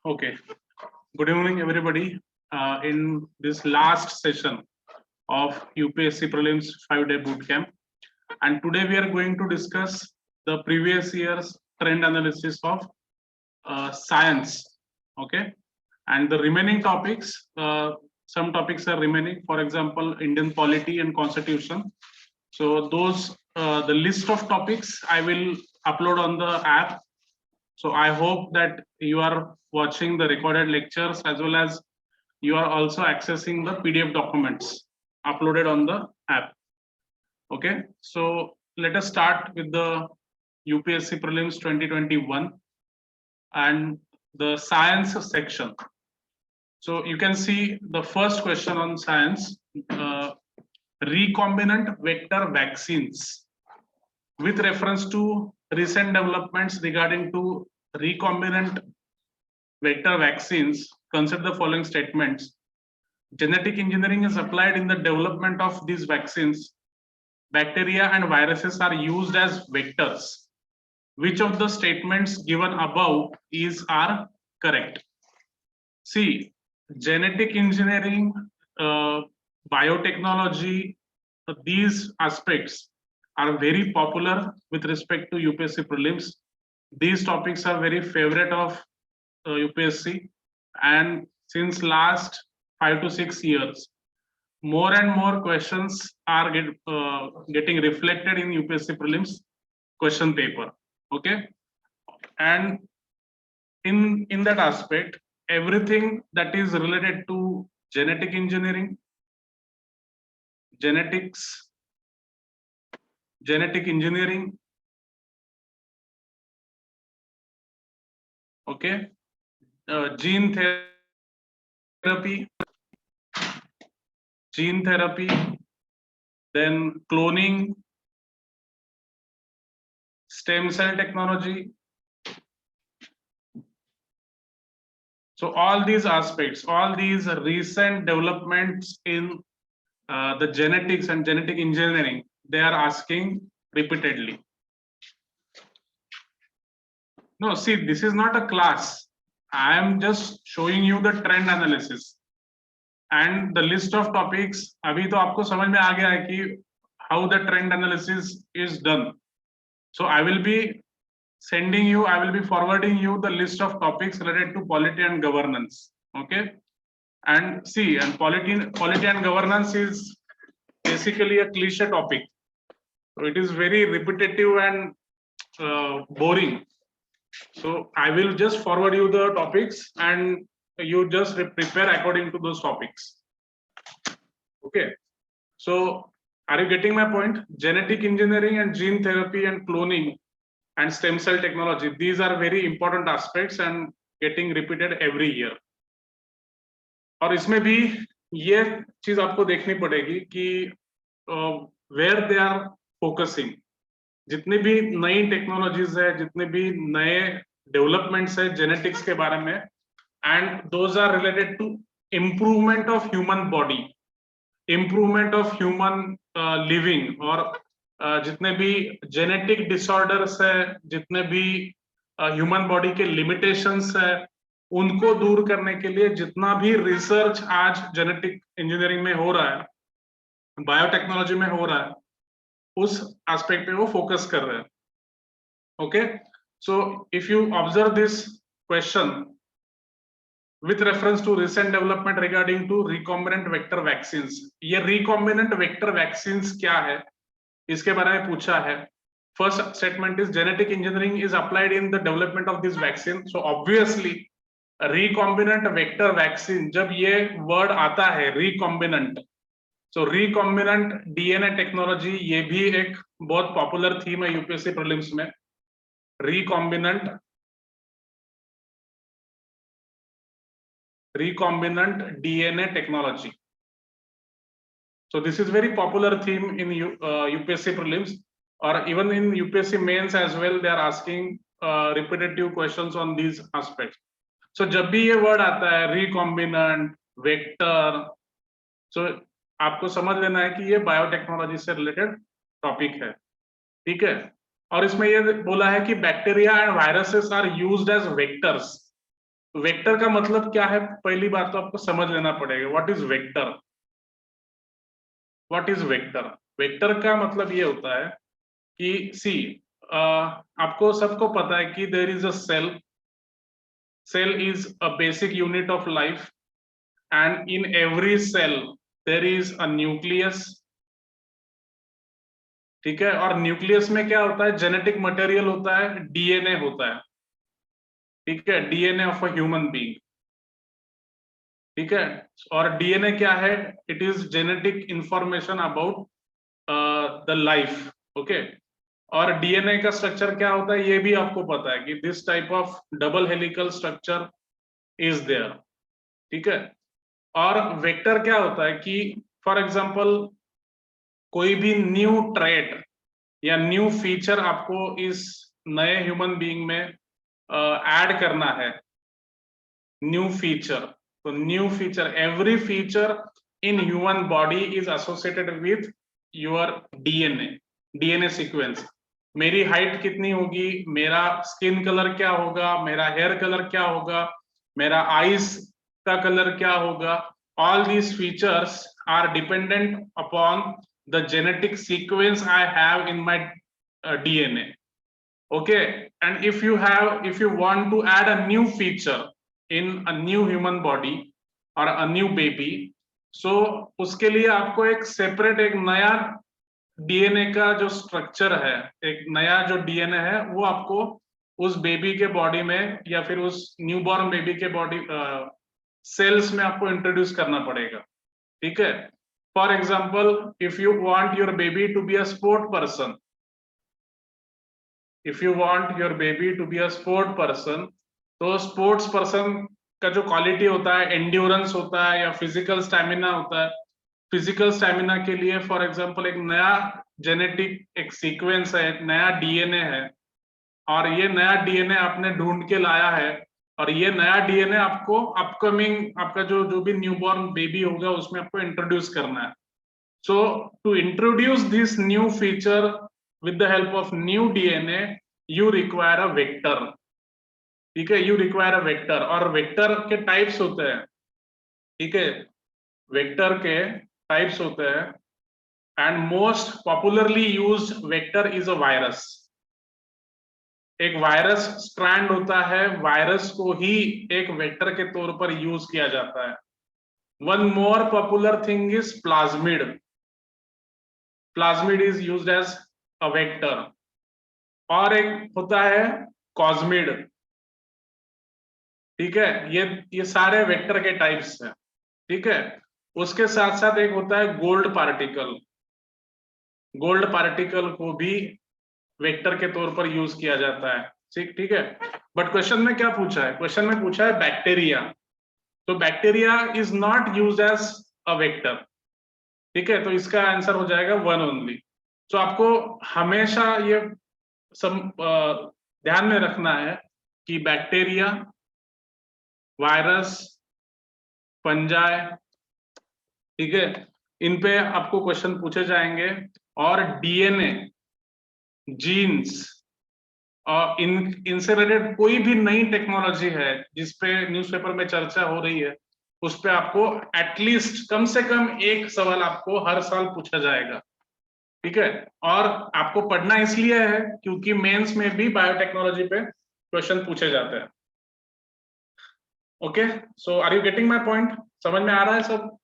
Okay. Good evening, everybody. In this last session of UPSC Prelims 5-day bootcamp, and today we are going to discuss the previous year's trend analysis of science. Okay, and the remaining topics. Some topics are remaining. For example, Indian polity and constitution. So those the list of topics I will upload on the app. So I hope that you are watching the recorded lectures as well as you are also accessing the PDF documents uploaded on the app. Okay, so let us start with the UPSC Prelims 2021 and the science section. So you can see the first question on science, recombinant vector vaccines. With reference to recent developments regarding to recombinant vector vaccines, consider the following statements. Genetic engineering is applied in the development of these vaccines. Bacteria and viruses are used as vectors. Which of the statements given above are correct? See, genetic engineering, biotechnology, these aspects are very popular with respect to UPSC prelims. These topics are very favorite of UPSC, and since last 5 to 6 years, more and more questions are getting reflected in UPSC prelims question paper. Okay, and in that aspect, everything that is related to genetic engineering, genetics, genetic engineering, okay, gene therapy, then cloning, stem cell technology. So all these aspects, all these recent developments in the genetics and genetic engineering, they are asking repeatedly. No, see, this is not a class. I am just showing you the trend analysis and the list of topics. अभी तो आपको समझ में आ गया है कि how the trend analysis is done. So I will be sending you, I will be forwarding you the list of topics related to polity and governance. Okay, and see, and polity and governance is basically a cliche topic. So it is very repetitive and boring. So I will just forward you the topics and you just prepare according to those topics. Okay, so are you getting my point? Genetic engineering and gene therapy and cloning and stem cell technology, these are very important aspects and getting repeated every year. और इसमें भी ये चीज आपको देखनी पड़ेगी कि where they are focusing. जितनी भी नई टेक्नोलॉजीज है, जितने भी नए डेवलपमेंट्स है जेनेटिक्स के बारे में, and those are related to improvement of human body, improvement of human living, और जितने भी जेनेटिक डिसऑर्डर्स है, जितने भी ह्यूमन बॉडी के लिमिटेशंस है, उनको दूर करने के लिए जितना भी रिसर्च आज जेनेटिक इंजीनियरिंग में हो रहा है, बायोटेक्नोलॉजी में हो रहा है, उस एस्पेक्ट पे वो फोकस कर रहे हैं. Okay, so if you observe this question with reference to recent development regarding to recombinant vector vaccines, ये रिकॉम्बिनेंट वेक्टर वैक्सीन्स क्या है इसके बारे में पूछा है. First statement is genetic engineering is applied in the development of this vaccine. So obviously recombinant vector vaccine, जब ये वर्ड आता है रिकॉम्बिनेंट, तो रिकॉम्बिनेंट डीएनए टेक्नोलॉजी, ये भी एक बहुत पॉपुलर थीम है यूपीएससी प्रीलिम्स में. Recombinant DNA technology. So this is very popular theme in UPSC prelims, or even in UPSC mains as well. They are asking repetitive questions on these aspects. So जब भी ये word आता है recombinant, vector, so आपको समझ लेना है कि ये बायोटेक्नोलॉजी से रिलेटेड टॉपिक है. ठीक है, और इसमें ये बोला है कि bacteria and viruses are used as vectors. Vector का मतलब क्या है, पहली बात तो आपको समझ लेना पड़ेगा। What is vector? What is vector? Vector का मतलब ये होता है कि सी, आपको सबको पता है कि there is a cell. Cell is a basic unit of life, and in every cell there is a nucleus. ठीक है, और न्यूक्लियस में क्या होता है? जेनेटिक मटेरियल होता है, डीएनए होता है. ठीक है, DNA of a human being. ठीक है, और डीएनए क्या है? It is genetic information about the life. Okay, और डीएनए का स्ट्रक्चर क्या होता है ये भी आपको पता है कि this type of double helical structure is there. ठीक है, और वेक्टर क्या होता है कि फॉर एग्जांपल कोई भी न्यू ट्रेट या न्यू फीचर आपको इस नए ह्यूमन बीइंग में ऐड करना है. न्यू फीचर, तो new feature, every feature in human body is associated with your DNA. DNA sequence, मेरी हाइट कितनी होगी, मेरा स्किन कलर क्या होगा, मेरा हेयर कलर क्या होगा, मेरा आईज का कलर क्या होगा. All these features are dependent upon the genetic sequence I have in my DNA. Okay, and if you want to add a new feature in a new human body or a new baby, so उसके लिए आपको एक separate, एक नया DNA का जो structure है, एक नया जो डीएनए है वो आपको उस बेबी के बॉडी में या फिर उस न्यूबॉर्न बेबी के बॉडी सेल्स में आपको इंट्रोड्यूस करना पड़ेगा. ठीक है, for example if you want your baby to be a sport person, if you want your baby to be a sport person, तो स्पोर्ट्स पर्सन का जो क्वालिटी होता है, एंड्योरेंस होता है या फिजिकल स्टैमिना होता है. फिजिकल स्टैमिना के लिए फॉर एग्जांपल एक नया जेनेटिक एक सीक्वेंस है, एक नया डीएनए है, और ये नया डीएनए आपने ढूंढ के लाया है, और ये नया डीएनए आपको अपकमिंग आपका जो जो भी न्यूबॉर्न बेबी होगा उसमें आपको इंट्रोड्यूस करना है. So to introduce this new feature with the help of new DNA, you require a vector. ठीक है, you require a vector, और वेक्टर के टाइप्स होते हैं. ठीक है, वेक्टर के टाइप्स होते हैं, and most popularly used vector is a virus. एक वायरस स्ट्रैंड होता है, वायरस को ही एक वेक्टर के तौर पर यूज किया जाता है. One more popular thing is plasmid. Plasmid is used as a vector. और एक होता है कॉस्मिड. ठीक है, ये सारे वेक्टर के टाइप्स हैं. ठीक है, उसके साथ साथ एक होता है गोल्ड पार्टिकल. गोल्ड पार्टिकल को भी वेक्टर के तौर पर यूज किया जाता है. ठीक है, बट क्वेश्चन में क्या पूछा है? क्वेश्चन में पूछा है बैक्टीरिया. तो bacteria is not used as a vector. ठीक है, तो इसका आंसर हो जाएगा वन ओनली. तो आपको हमेशा ये ध्यान में रखना है कि बैक्टीरिया, वायरस, फंजाई, ठीक है, इन पे आपको क्वेश्चन पूछे जाएंगे. और डीएनए, जीन्स और इनसे रिलेटेड कोई भी नई टेक्नोलॉजी है जिसपे न्यूज़पेपर में चर्चा हो रही है, उस पे आपको एटलीस्ट कम से कम एक सवाल आपको हर साल पूछा जाएगा. ठीक है, और आपको पढ़ना इसलिए है क्योंकि मेंस में भी बायोटेक्नोलॉजी पे क्वेश्चन पूछे जाते हैं. Okay, so are you getting my point? समझ में आ रहा है सब?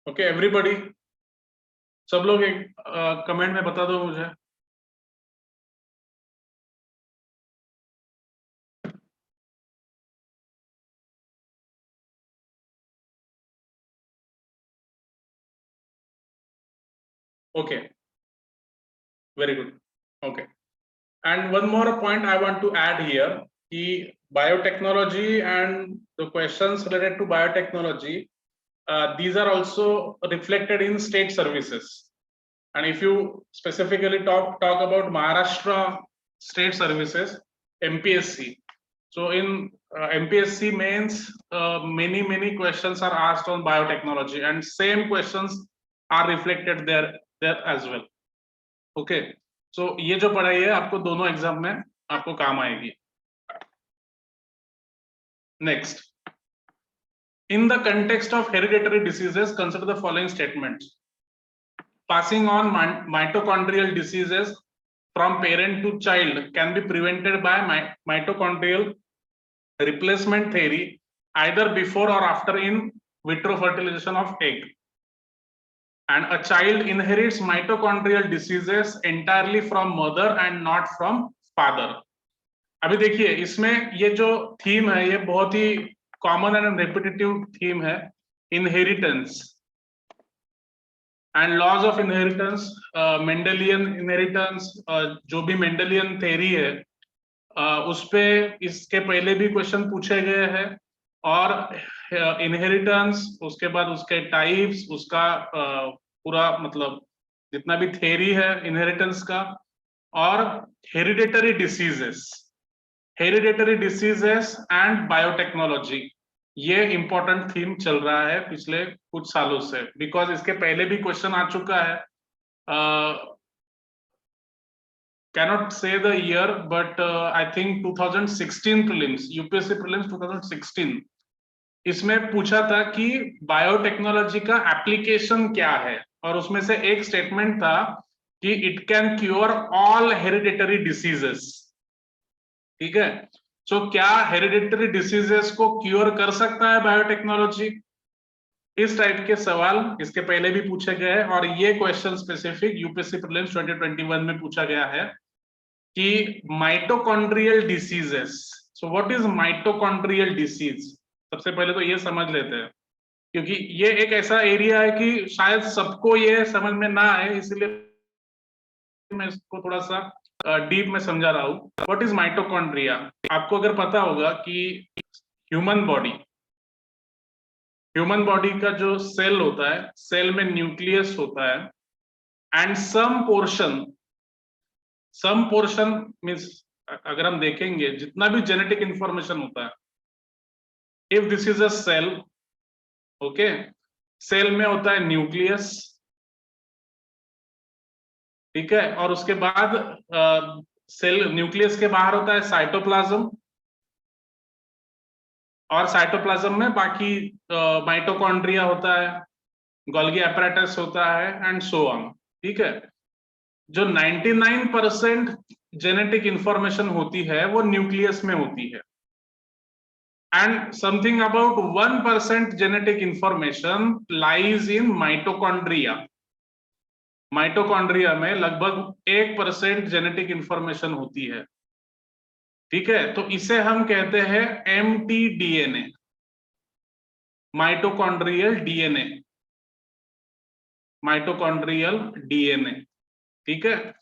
ओके एवरीबॉडी, सब लोग एक कमेंट में बता दो मुझे. Okay, very good. Okay, and one more point I want to add here, the biotechnology and the questions related to biotechnology, these are also reflected in state services. And if you specifically talk about Maharashtra state services, MPSC, So in MPSC mains, many questions are asked on biotechnology, and same questions are reflected there as well. Okay, so ये जो पढ़ाई है आपको दोनों exam में आपको काम आएगी. Next, in the context of hereditary diseases, consider the following statements. Passing on mitochondrial diseases from parent to child can be prevented by mitochondrial replacement theory, either before or after in vitro fertilization of egg. And a child inherits mitochondrial diseases entirely from mother and not from father. अभी देखिए इसमें ये जो theme है ये बहुत ही common and repetitive theme है, inheritance and laws of inheritance, Mendelian inheritance, जो भी मेंडेलियन थ्योरी है उस पे इसके पहले भी क्वेश्चन पूछे गए हैं, और इनहेरिटेंस उसके बाद उसके टाइप्स, उसका पूरा मतलब जितना भी थ्योरी है इनहेरिटेंस का, और हेरिडिटरी डिसीजेस एंड बायोटेक्नोलॉजी, ये इंपॉर्टेंट थीम चल रहा है पिछले कुछ सालों से, बिकॉज इसके पहले भी क्वेश्चन आ चुका है. Cannot say the year, but I think 2016 prelims, UPSC prelims 2016, इसमें पूछा था कि बायोटेक्नोलॉजी का एप्लीकेशन क्या है, और उसमें से एक स्टेटमेंट था कि it can cure all hereditary diseases. ठीक है, सो क्या हेरिडिटरी डिसीजेस को क्योर कर सकता है बायोटेक्नोलॉजी? इस टाइप के सवाल इसके पहले भी पूछे गए हैं, और ये क्वेश्चन स्पेसिफिक यूपीएससी प्रीलिम्स 2021 में पूछा गया है कि mitochondrial diseases. So what is mitochondrial disease? सबसे पहले तो ये समझ लेते हैं, क्योंकि ये एक ऐसा एरिया है कि शायद सबको ये समझ में ना आए, इसलिए मैं इसको थोड़ा सा डीप में समझा रहा हूं. What is mitochondria? आपको अगर पता होगा कि ह्यूमन बॉडी का जो सेल होता है, सेल में न्यूक्लियस होता है, एंड सम पोर्शन मीन्स अगर हम देखेंगे जितना भी जेनेटिक इंफॉर्मेशन होता है, if this is a cell, okay, cell में होता है न्यूक्लियस, ठीक है, और उसके बाद सेल न्यूक्लियस के बाहर होता है साइटोप्लाज्म, और साइटोप्लाज्म में बाकी माइटोकॉन्ड्रिया होता है, गोल्गी एपैरेटस होता है, एंड सो ऑन. ठीक है, जो 99% जेनेटिक इंफॉर्मेशन होती है वो न्यूक्लियस में होती है, and something about 1% genetic information lies in mitochondria. Mitochondria में लगभग 1% जेनेटिक इंफॉर्मेशन होती है. ठीक है, तो इसे हम कहते हैं mtDNA, माइटोकॉन्ड्रियल डीएनए. ठीक है,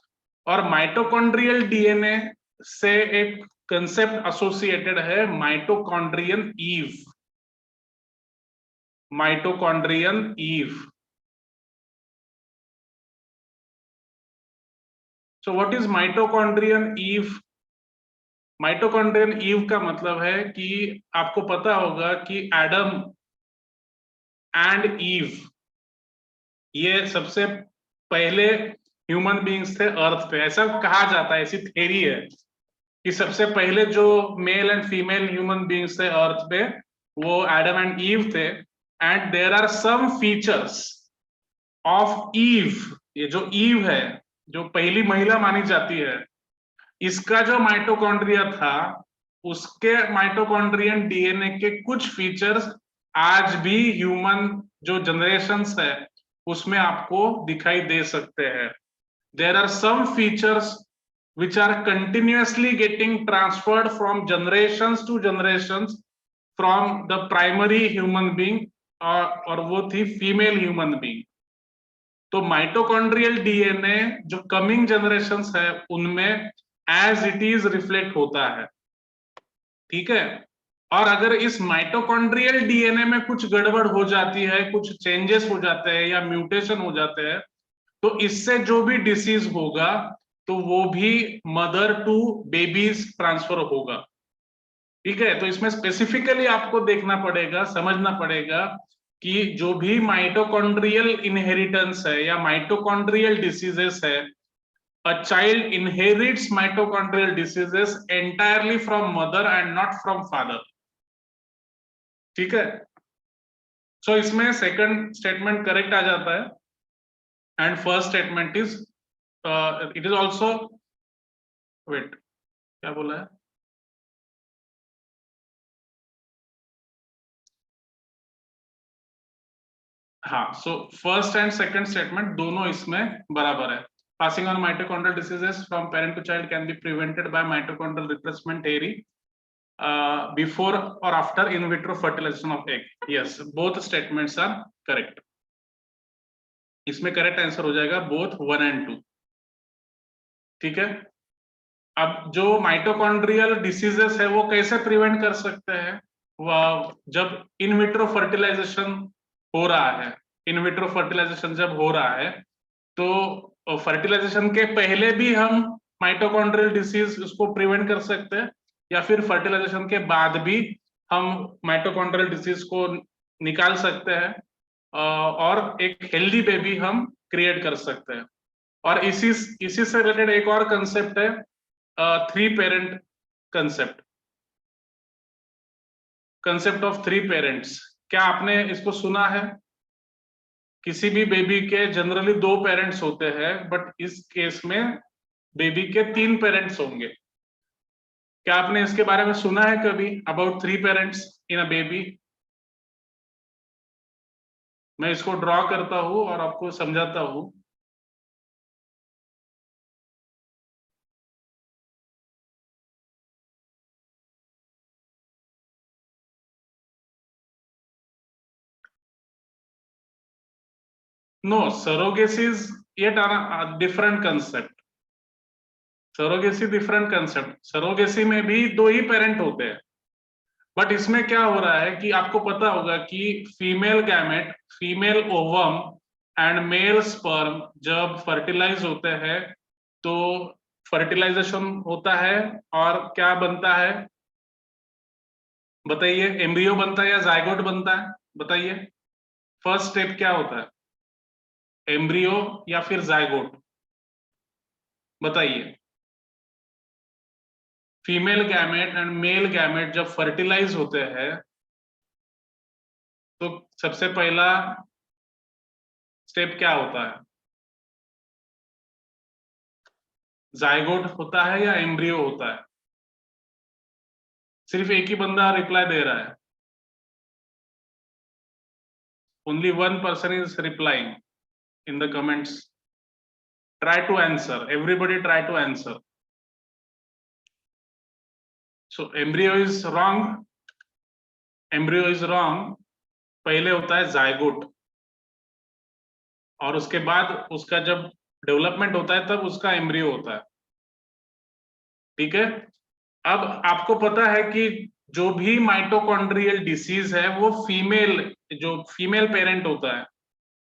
और माइटोकॉन्ड्रियल डीएनए से एक कंसेप्ट एसोसिएटेड है mitochondrion Eve. So what is mitochondrion Eve? Mitochondrion Eve का मतलब है कि आपको पता होगा कि एडम एंड ईव ये सबसे पहले ह्यूमन बीइंग्स थे अर्थ पे. ऐसा कहा जाता है, ऐसी थ्योरी है कि सबसे पहले जो male and female human beings थे अर्थ पे वो एडम एंड ईव थे, and there are some features of Eve. ये जो ईव है, जो पहली महिला मानी जाती है, इसका जो माइटोकॉन्ड्रिया था, उसके माइटोकॉन्ड्रियन डीएनए के कुछ फीचर्स आज भी ह्यूमन जो जनरेशंस है उसमें आपको दिखाई दे सकते हैं. There are some features which are continuously getting transferred from generations to generations from the primary human being, और वो थी फीमेल ह्यूमन बीइंग. तो माइटोकॉन्ड्रियल डीएनए जो कमिंग जनरेशंस है उनमें एज इट इज रिफ्लेक्ट होता है. ठीक है, और अगर इस माइटोकॉन्ड्रियल डीएनए में कुछ गड़बड़ हो जाती है, कुछ चेंजेस हो जाते हैं या म्यूटेशन हो जाते हैं, तो इससे जो भी डिसीज होगा तो वो भी मदर टू बेबीज ट्रांसफर होगा. ठीक है, तो इसमें स्पेसिफिकली आपको देखना पड़ेगा, समझना पड़ेगा कि जो भी माइटोकॉन्ड्रियल इनहेरिटेंस है या माइटोकॉन्ड्रियल डिसीजेस है, a child inherits mitochondrial diseases entirely from mother and not from father. ठीक है, सो इसमें सेकंड स्टेटमेंट करेक्ट आ जाता है and first statement is it is also, wait क्या बोला है, हाँ, so first and second statement दोनों इसमें बराबर है. Passing on mitochondrial diseases from parent to child can be prevented by mitochondrial replacement theory before or after in vitro fertilization of egg. Yes, both statements are correct. इसमें correct answer हो जाएगा both 1 and 2. ठीक है, अब जो mitochondrial diseases है वो कैसे प्रिवेंट कर सकते हैं, जब इन विट्रो फर्टिलाइजेशन हो रहा है. इन विट्रो फर्टिलाइजेशन जब हो रहा है तो फर्टिलाइजेशन के पहले भी हम माइटोकॉन्ड्रियल डिसीज उसको प्रिवेंट कर सकते हैं, या फिर फर्टिलाइजेशन के बाद भी हम माइटोकॉन्ड्रियल डिसीज को निकाल सकते हैं और एक हेल्दी बेबी हम क्रिएट कर सकते हैं. और इसी से रिलेटेड एक और कंसेप्ट है, 3 parent concept, concept of 3 parents. क्या आपने इसको सुना है? किसी भी बेबी के जनरली 2 पेरेंट्स होते हैं, बट इस केस में बेबी के 3 पेरेंट्स होंगे. क्या आपने इसके बारे में सुना है कभी, about 3 parents in a baby? मैं इसको ड्रॉ करता हूं और आपको समझाता हूं. No, surrogacy is yet a different concept. Surrogacy different concept. Surrogacy में भी 2 ही पेरेंट होते हैं, बट इसमें क्या हो रहा है कि आपको पता होगा कि female gamete, female ovum and mail sperm जब फर्टिलाइज होते हैं तो फर्टिलाइजेशन होता है और क्या बनता है, बताइए? एम्ब्रियो बनता है या जायगोट बनता है, बताइए? फर्स्ट स्टेप क्या होता है, एम्ब्रियो या फिर जायगोट, बताइए? Female gamete and male gamete जब फर्टिलाइज होते हैं तो सबसे पहला स्टेप क्या होता है, जायगोट होता है या एम्ब्रियो होता है? सिर्फ एक ही बंदा रिप्लाई दे रहा है. Only 1 person is replying in the comments. Try to answer, everybody try to answer. So embryo is wrong, embryo is wrong. पहले होता है जायगोट और उसके बाद उसका जब डेवलपमेंट होता है तब उसका एम्ब्रियो होता है. ठीक है, अब आपको पता है कि जो भी माइटोकॉन्ड्रियल डिसीज है वो फीमेल, जो फीमेल पेरेंट होता है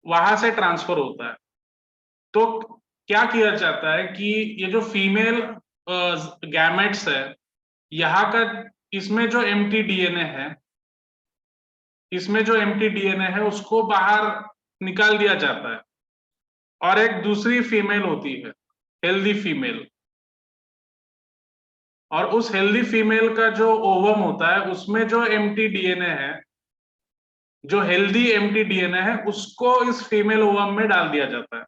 वहां से ट्रांसफर होता है. तो क्या किया जाता है कि ये जो फीमेल गैमेट्स है, यहाँ का इसमें जो एम्प्टी डीएनए है, इसमें जो एम्प्टी डीएनए है उसको बाहर निकाल दिया जाता है और एक दूसरी फीमेल होती है, हेल्दी फीमेल, और उस हेल्दी फीमेल का जो ओवम होता है उसमें जो एम्प्टी डीएनए है, जो हेल्दी एम्प्टी डीएनए है, उसको इस फीमेल ओवम में डाल दिया जाता है.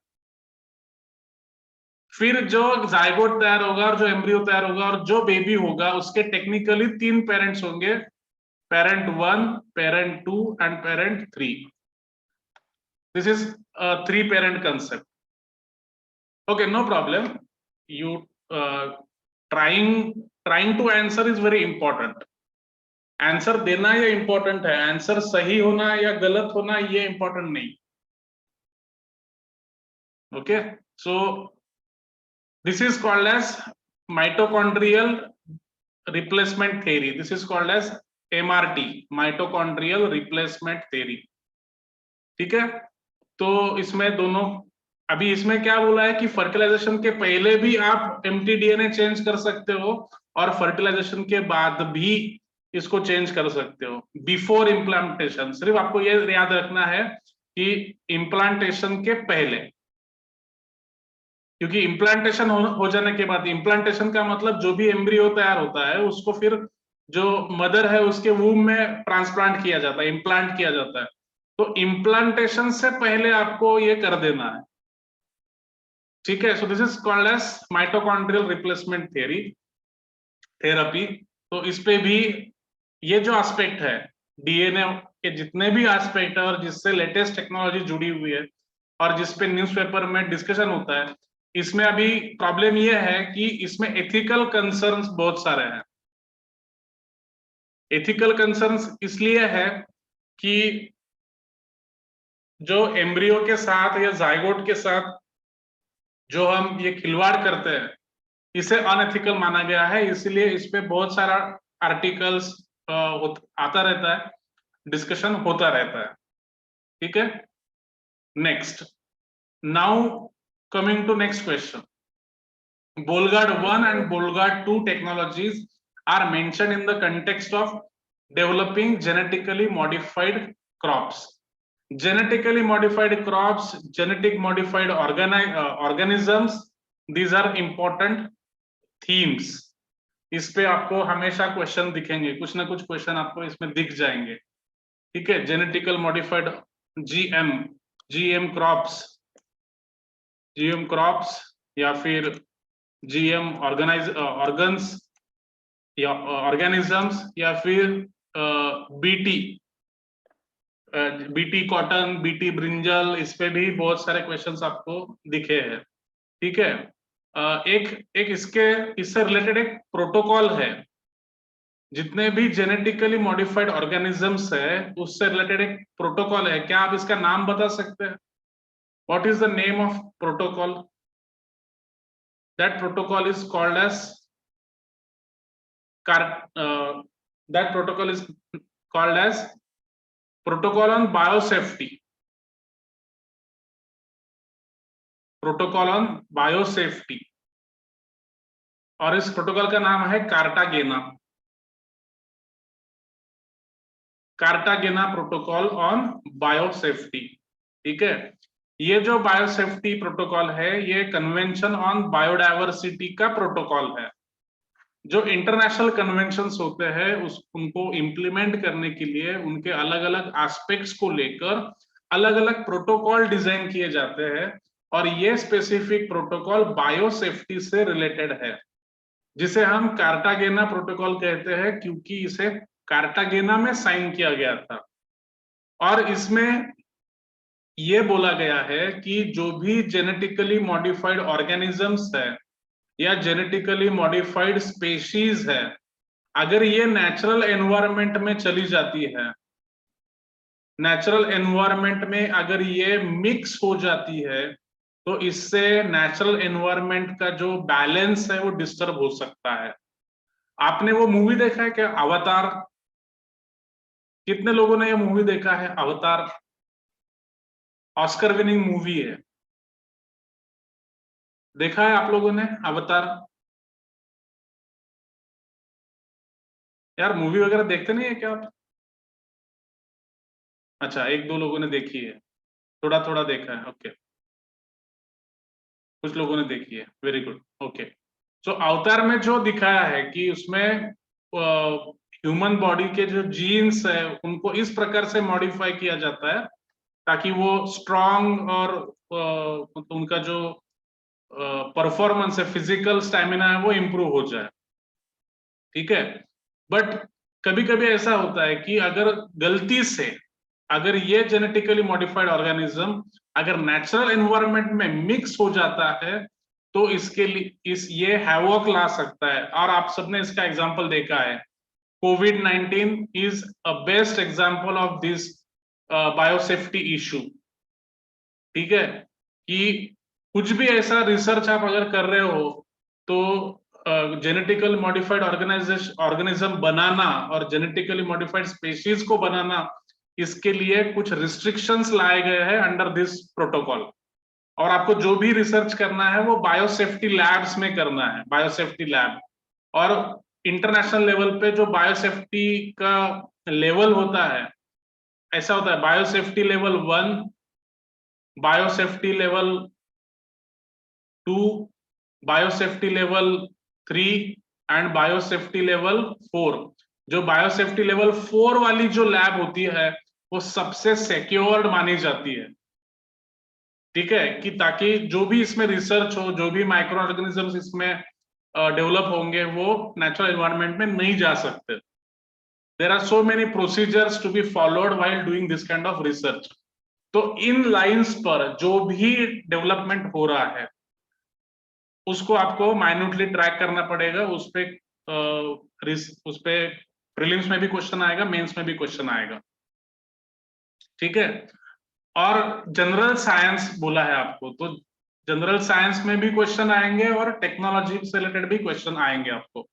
फिर जो जायगोट तैयार होगा और जो एम्ब्रियो तैयार होगा और जो बेबी होगा उसके टेक्निकली 3 पेरेंट्स होंगे, parent 1, parent 2 and parent 3. This is 3 parent concept. Okay, no problem. You trying to answer is very important. Answer देना ये इंपॉर्टेंट है, आंसर सही होना या गलत होना ये इंपॉर्टेंट नहीं. Okay, so this is called as mitochondrial replacement theory. This is called as MRT, mitochondrial replacement theory. ठीक है, तो इसमें दोनों, अभी इसमें क्या बोला है कि फर्टिलाइजेशन के पहले भी आप एम्प्टी डीएनए चेंज कर सकते हो और फर्टिलाइजेशन के बाद भी इसको चेंज कर सकते हो बिफोर इम्प्लांटेशन। सिर्फ आपको ये याद रखना है कि इम्प्लांटेशन के पहले, क्योंकि इम्प्लांटेशन हो जाने के बाद, इम्प्लांटेशन का मतलब जो भी एम्ब्रियो तैयार होता है उसको फिर जो मदर है उसके वूम में ट्रांसप्लांट किया जाता है, इम्प्लांट किया जाता है। तो इम्प्लांटेशन से पहले आपको ये कर देना है, ठीक है। So this is called as mitochondrial replacement therapy. तो इस पे भी ये जो एस्पेक्ट है डीएनए के, जितने भी एस्पेक्ट है और जिससे लेटेस्ट टेक्नोलॉजी जुड़ी हुई है और जिसपे न्यूज़पेपर में डिस्कशन होता है, इसमें अभी प्रॉब्लम ये है कि इसमें एथिकल कंसर्न्स बहुत सारे हैं। एथिकल कंसर्न्स इसलिए है कि जो एम्ब्रियो के साथ या जाइगोट के साथ जो हम ये खिलवाड़ करते हैं, इसे अनएथिकल माना गया है, इसलिए इस पे बहुत सारा आर्टिकल्स आता रहता है, डिस्कशन होता रहता है, ठीक है। Next, now coming to next question, Bolgard 1 and Bolgard 2 technologies are mentioned in the context of developing genetically modified crops. Genetically modified crops, genetic modified organisms, these are important themes. इस पे आपको हमेशा question दिखेंगे, कुछ ना कुछ question आपको इसमें दिख जाएंगे, ठीक है। जेनेटिकल मॉडिफाइड जीएम क्रॉप्स या फिर जीएम ऑर्गन्स या ऑर्गेनिजम्स या फिर बीटी कॉटन, बीटी ब्रिंजल, इस पे भी बहुत सारे क्वेश्चंस आपको दिखे हैं, ठीक है। एक इससे रिलेटेड एक प्रोटोकॉल है, जितने भी जेनेटिकली मॉडिफाइड ऑर्गेनिजम्स है उससे रिलेटेड एक प्रोटोकॉल है। क्या आप इसका नाम बता सकते हैं? What is the name of protocol? That protocol is called as that protocol is called as protocol on biosafety. Protocol on biosafety, और इस प्रोटोकॉल का नाम है कार्टागेना प्रोटोकॉल ऑन बायोसेफ्टी, ठीक है। ये जो बायोसेफ्टी प्रोटोकॉल है ये कन्वेंशन ऑन बायोडायवर्सिटी का प्रोटोकॉल है। जो इंटरनेशनल कन्वेंशंस होते हैं उनको इम्प्लीमेंट करने के लिए उनके अलग अलग एस्पेक्ट्स को लेकर अलग अलग प्रोटोकॉल डिजाइन किए जाते हैं, और ये स्पेसिफिक प्रोटोकॉल बायोसेफ्टी से रिलेटेड है, जिसे हम कार्टागेना प्रोटोकॉल कहते हैं, क्योंकि इसे कार्टागेना में साइन किया गया था। और इसमें ये बोला गया है कि जो भी जेनेटिकली मॉडिफाइड ऑर्गेनिजम्स है या जेनेटिकली मॉडिफाइड स्पेशीज है, अगर ये नेचुरल एनवायरनमेंट में चली जाती है, नेचुरल एनवायरनमेंट में अगर ये मिक्स हो जाती है, तो इससे नेचुरल एनवायरनमेंट का जो बैलेंस है वो डिस्टर्ब हो सकता है। आपने वो मूवी देखा है क्या, अवतार? कितने लोगों ने ये मूवी देखा है अवतार? ऑस्कर विनिंग मूवी है, देखा है आप लोगों ने अवतार? यार मूवी वगैरह देखते नहीं है क्या आप? अच्छा, एक दो लोगों ने देखी है, थोड़ा थोड़ा देखा है, ओके। कुछ लोगों ने देखी है, वेरी गुड, ओके। सो अवतार में जो दिखाया है कि उसमें ह्यूमन बॉडी के जो जीन्स है उनको इस प्रकार से मॉडिफाई किया जाता है ताकि वो स्ट्रॉन्ग और उनका जो परफॉर्मेंस है, फिजिकल स्टैमिना है, वो इंप्रूव हो जाए, ठीक है। बट कभी कभी ऐसा होता है कि अगर गलती से अगर ये जेनेटिकली मॉडिफाइड ऑर्गेनिज्म अगर नेचुरल एनवायरनमेंट में मिक्स हो जाता है, तो इसके लिए ये हैवॉक ला सकता है। और आप सबने इसका एग्जांपल देखा है, COVID-19 is a best example of this biosafety issue, ठीक है। कि कुछ भी ऐसा रिसर्च आप अगर कर रहे हो तो जेनेटिकल मॉडिफाइड ऑर्गेनिज्म बनाना और जेनेटिकली मॉडिफाइड स्पेशीज को बनाना, इसके लिए कुछ रिस्ट्रिक्शंस लाए गए हैं अंडर दिस प्रोटोकॉल। और आपको जो भी रिसर्च करना है वो बायोसेफ्टी लैब्स में करना है, बायोसेफ्टी लैब। और इंटरनेशनल लेवल पे जो बायोसेफ्टी का लेवल होता है, ऐसा होता है biosafety level 1, biosafety level 2, biosafety level 3 and biosafety level 4। जो बायोसेफ्टी लेवल 4 वाली जो लैब होती है वो सबसे सिक्योर्ड मानी जाती है, ठीक है, कि ताकि जो भी इसमें रिसर्च हो, जो भी माइक्रो ऑर्गेनिजम्स इसमें डेवलप होंगे वो नेचुरल एनवायरनमेंट में नहीं जा सकते। There are so many procedures to be followed while doing this kind of research. तो इन लाइंस पर जो भी डेवलपमेंट हो रहा है उसको आपको माइन्यूटली ट्रैक करना पड़ेगा। उस पे प्रीलिम्स में भी क्वेश्चन आएगा, मेंस में भी क्वेश्चन आएगा, ठीक है। और जनरल साइंस बोला है आपको, तो जनरल साइंस में भी क्वेश्चन आएंगे और टेक्नोलॉजी से रिलेटेड भी क्वेश्चन आएंगे आपको।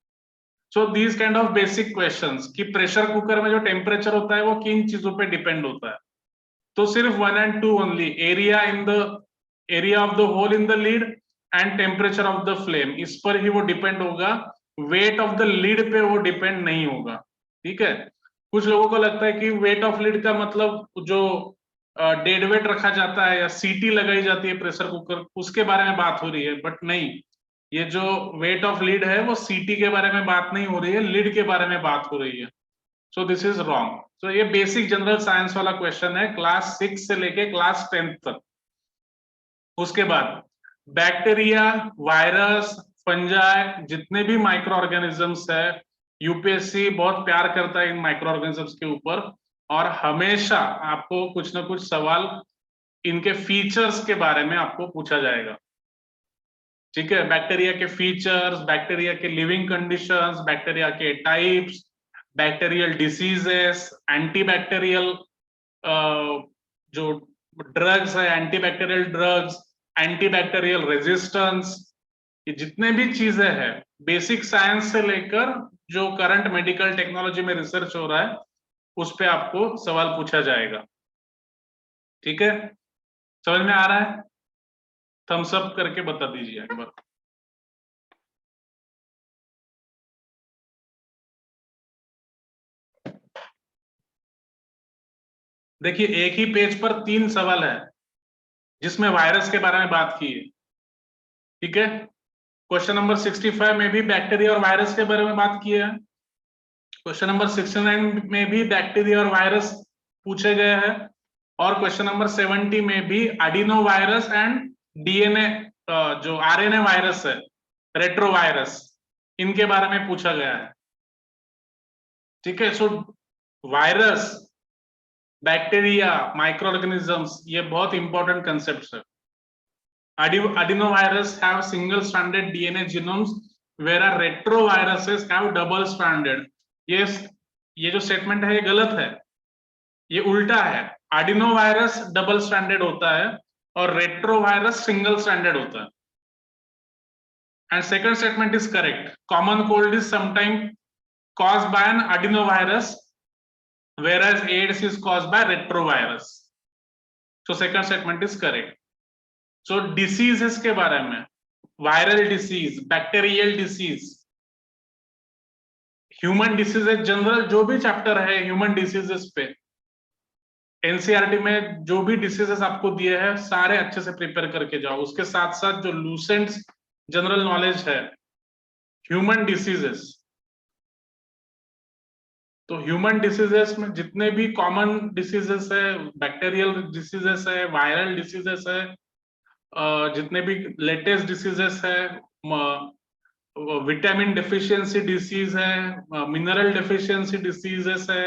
So these kind of basic questions कि प्रेशर कुकर में जो टेम्परेचर होता है वो किन चीजों पे डिपेंड होता है, तो सिर्फ 1 and 2 only, area of the hole in the lead and temperature of the flame, इस पर ही वो डिपेंड होगा, वेट ऑफ द लीड पे वो डिपेंड नहीं होगा, ठीक है। कुछ लोगों को लगता है कि वेट ऑफ लीड का मतलब जो डेड वेट रखा जाता है या सीटी लगाई जाती है प्रेशर कुकर, उसके बारे में बात हो रही है, बट नहीं, ये जो वेट ऑफ लीड है वो सीटी के बारे में बात नहीं हो रही है, लीड के बारे में बात हो रही है। So this is wrong. तो ये बेसिक जनरल साइंस वाला क्वेश्चन है क्लास 6 से लेके क्लास 10 तक। उसके बाद बैक्टीरिया, वायरस, फंजाई, जितने भी माइक्रो ऑर्गेनिजम्स है, यूपीएससी बहुत प्यार करता है इन माइक्रो ऑर्गेनिजम्स के ऊपर, और हमेशा आपको कुछ ना कुछ सवाल इनके फीचर्स के बारे में आपको पूछा जाएगा, ठीक है। बैक्टीरिया के फीचर्स, बैक्टीरिया के लिविंग कंडीशंस, बैक्टीरिया के टाइप्स, बैक्टीरियल डिसीजेस, एंटीबैक्टीरियल जो ड्रग्स है, एंटीबैक्टीरियल ड्रग्स, एंटीबैक्टीरियल रेजिस्टेंस, ये जितने भी चीजें हैं बेसिक साइंस से लेकर जो करंट मेडिकल टेक्नोलॉजी में रिसर्च हो रहा है उस पे आपको सवाल पूछा जाएगा, ठीक है। समझ में आ रहा है? थम्स अप करके बता दीजिए एक बार। देखिए एक ही पेज पर 3 सवाल है जिसमें वायरस के बारे में बात की है, ठीक है। क्वेश्चन नंबर 65 में भी बैक्टीरिया और वायरस के बारे में बात की है। क्वेश्चन नंबर 69 में भी बैक्टीरिया और वायरस पूछे गए हैं, और क्वेश्चन नंबर 70 में भी एडिनो वायरस एंड डीएनए जो आरएनए वायरस है, रेट्रोवायरस, इनके बारे में पूछा गया है, ठीक है। सो वायरस, बैक्टीरिया, माइक्रो ऑर्गेनिजम्स, ये बहुत इंपॉर्टेंट कंसेप्ट्स है। Adenovirus have single-stranded DNA genomes, whereas retroviruses have double-stranded. ये जो स्टेटमेंट है ये गलत है, ये उल्टा है। एडिनोवायरस डबल स्ट्रैंडेड होता है और रेट्रोवायरस सिंगल स्ट्रैंडेड होता है। And second statement is correct. Common cold is sometime caused by an adenovirus, whereas AIDS is caused by retrovirus. So second statement is correct. So diseases के बारे में, viral disease, bacterial disease, human diseases, general जो भी chapter है human diseases पे, NCERT में जो भी डिसीजेस आपको दिए हैं सारे अच्छे से प्रिपेयर करके जाओ। उसके साथ साथ जो लूसेंट जनरल नॉलेज है ह्यूमन डिसीजेस, तो ह्यूमन डिसीजेस में जितने भी कॉमन डिसीजेस है, बैक्टीरियल डिसीजेस है, वायरल डिसीजेस है, जितने भी लेटेस्ट डिसीजेस है, विटामिन डेफिशिएंसी डिसीज है, मिनरल डेफिशिएंसी डिसीजेस है,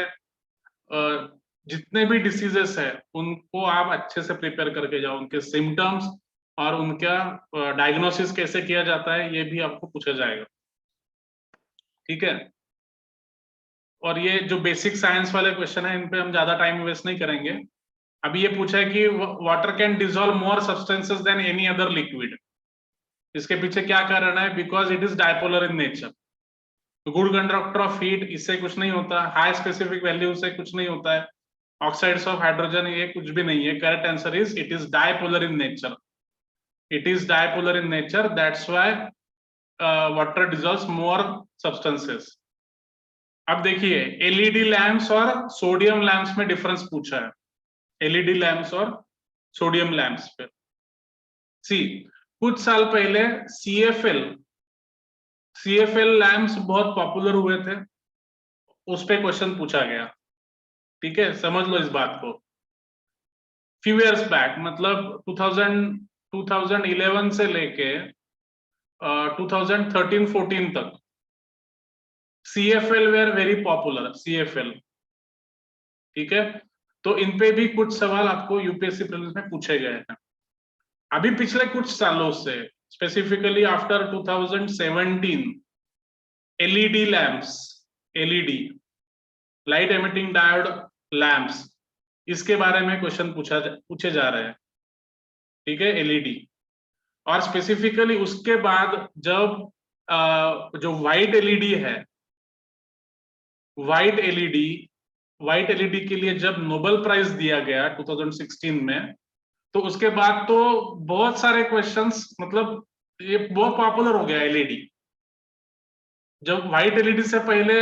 जितने भी डिसीजेस है उनको आप अच्छे से प्रिपेयर करके जाओ। उनके सिम्टम्स और उनका डायग्नोसिस कैसे किया जाता है ये भी आपको पूछा जाएगा, ठीक है। और ये जो बेसिक साइंस वाले क्वेश्चन है इन पे हम ज्यादा टाइम वेस्ट नहीं करेंगे। अभी ये पूछा है कि water can dissolve more substances than any other liquid. इसके पीछे क्या कारण है? Because it is dipolar in nature. Good conductor of heat, इससे कुछ नहीं होता। हाई स्पेसिफिक वैल्यू से कुछ नहीं होता है। ऑक्साइड्स ऑफ हाइड्रोजन, ये कुछ भी नहीं है। Correct answer is it is dipolar in nature. It is dipolar in nature, that's why water dissolves more substances. अब देखिए एलईडी लैंप्स और सोडियम लैंप्स में डिफरेंस पूछा है, एलईडी लैंप्स और सोडियम लैंप्स पे। सी कुछ साल पहले सीएफएल लैंप्स बहुत पॉपुलर हुए थे, उस पे क्वेश्चन पूछा गया। ठीक है, समझ लो इस बात को। फ्यू इयर्स बैक, मतलब 2011 से लेके 2013-14 तक CFL were very popular, CFL। ठीक है, तो इन पे भी कुछ सवाल आपको यूपीएससी प्रीलिम्स में पूछे गए हैं। अभी पिछले कुछ सालों से, specifically after 2017, LED lamps, LED light emitting diode lamps, इसके बारे में क्वेश्चन पूछे जा रहे हैं। ठीक है, एलईडी। और स्पेसिफिकली उसके बाद जब जो व्हाइट एलईडी है, व्हाइट एलईडी के लिए जब नोबेल प्राइज दिया गया 2016 में, तो उसके बाद तो बहुत सारे क्वेश्चंस, मतलब ये बहुत पॉपुलर हो गया एलईडी। जब व्हाइट एलईडी से पहले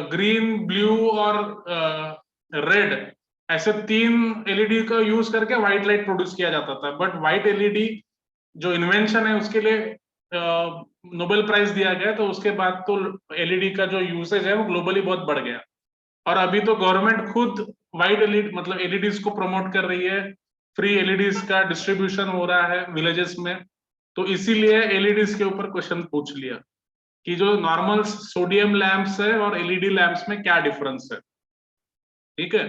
ग्रीन, ब्लू और रेड, ऐसे 3 एलईडी का यूज करके व्हाइट लाइट प्रोड्यूस किया जाता था। बट व्हाइट एलईडी जो इन्वेंशन है उसके लिए नोबेल प्राइज दिया गया, तो उसके बाद तो एलईडी का जो यूसेज है वो ग्लोबली बहुत बढ़ गया। और अभी तो गवर्नमेंट खुद व्हाइट एलईडी, मतलब एलईडीज को प्रमोट कर रही है, फ्री एलईडीज का डिस्ट्रीब्यूशन हो रहा है विलेजेस में। तो इसीलिए एलईडीज के ऊपर क्वेश्चन पूछ लिया कि जो नॉर्मल सोडियम लैंप्स है और एलईडी लैंप्स में क्या डिफरेंस है। ठीक है,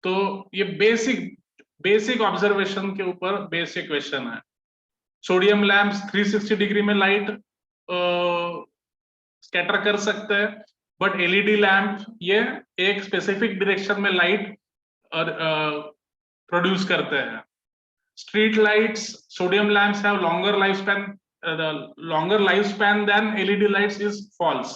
तो ये बेसिक ऑब्जर्वेशन के ऊपर बेसिक क्वेश्चन है। सोडियम लैंप्स 360 डिग्री में लाइट स्कैटर कर सकते हैं, बट एलईडी लैंप ये एक स्पेसिफिक डायरेक्शन में लाइट प्रोड्यूस करते हैं। Street lights, sodium lamps have longer lifespan than LED lights is false,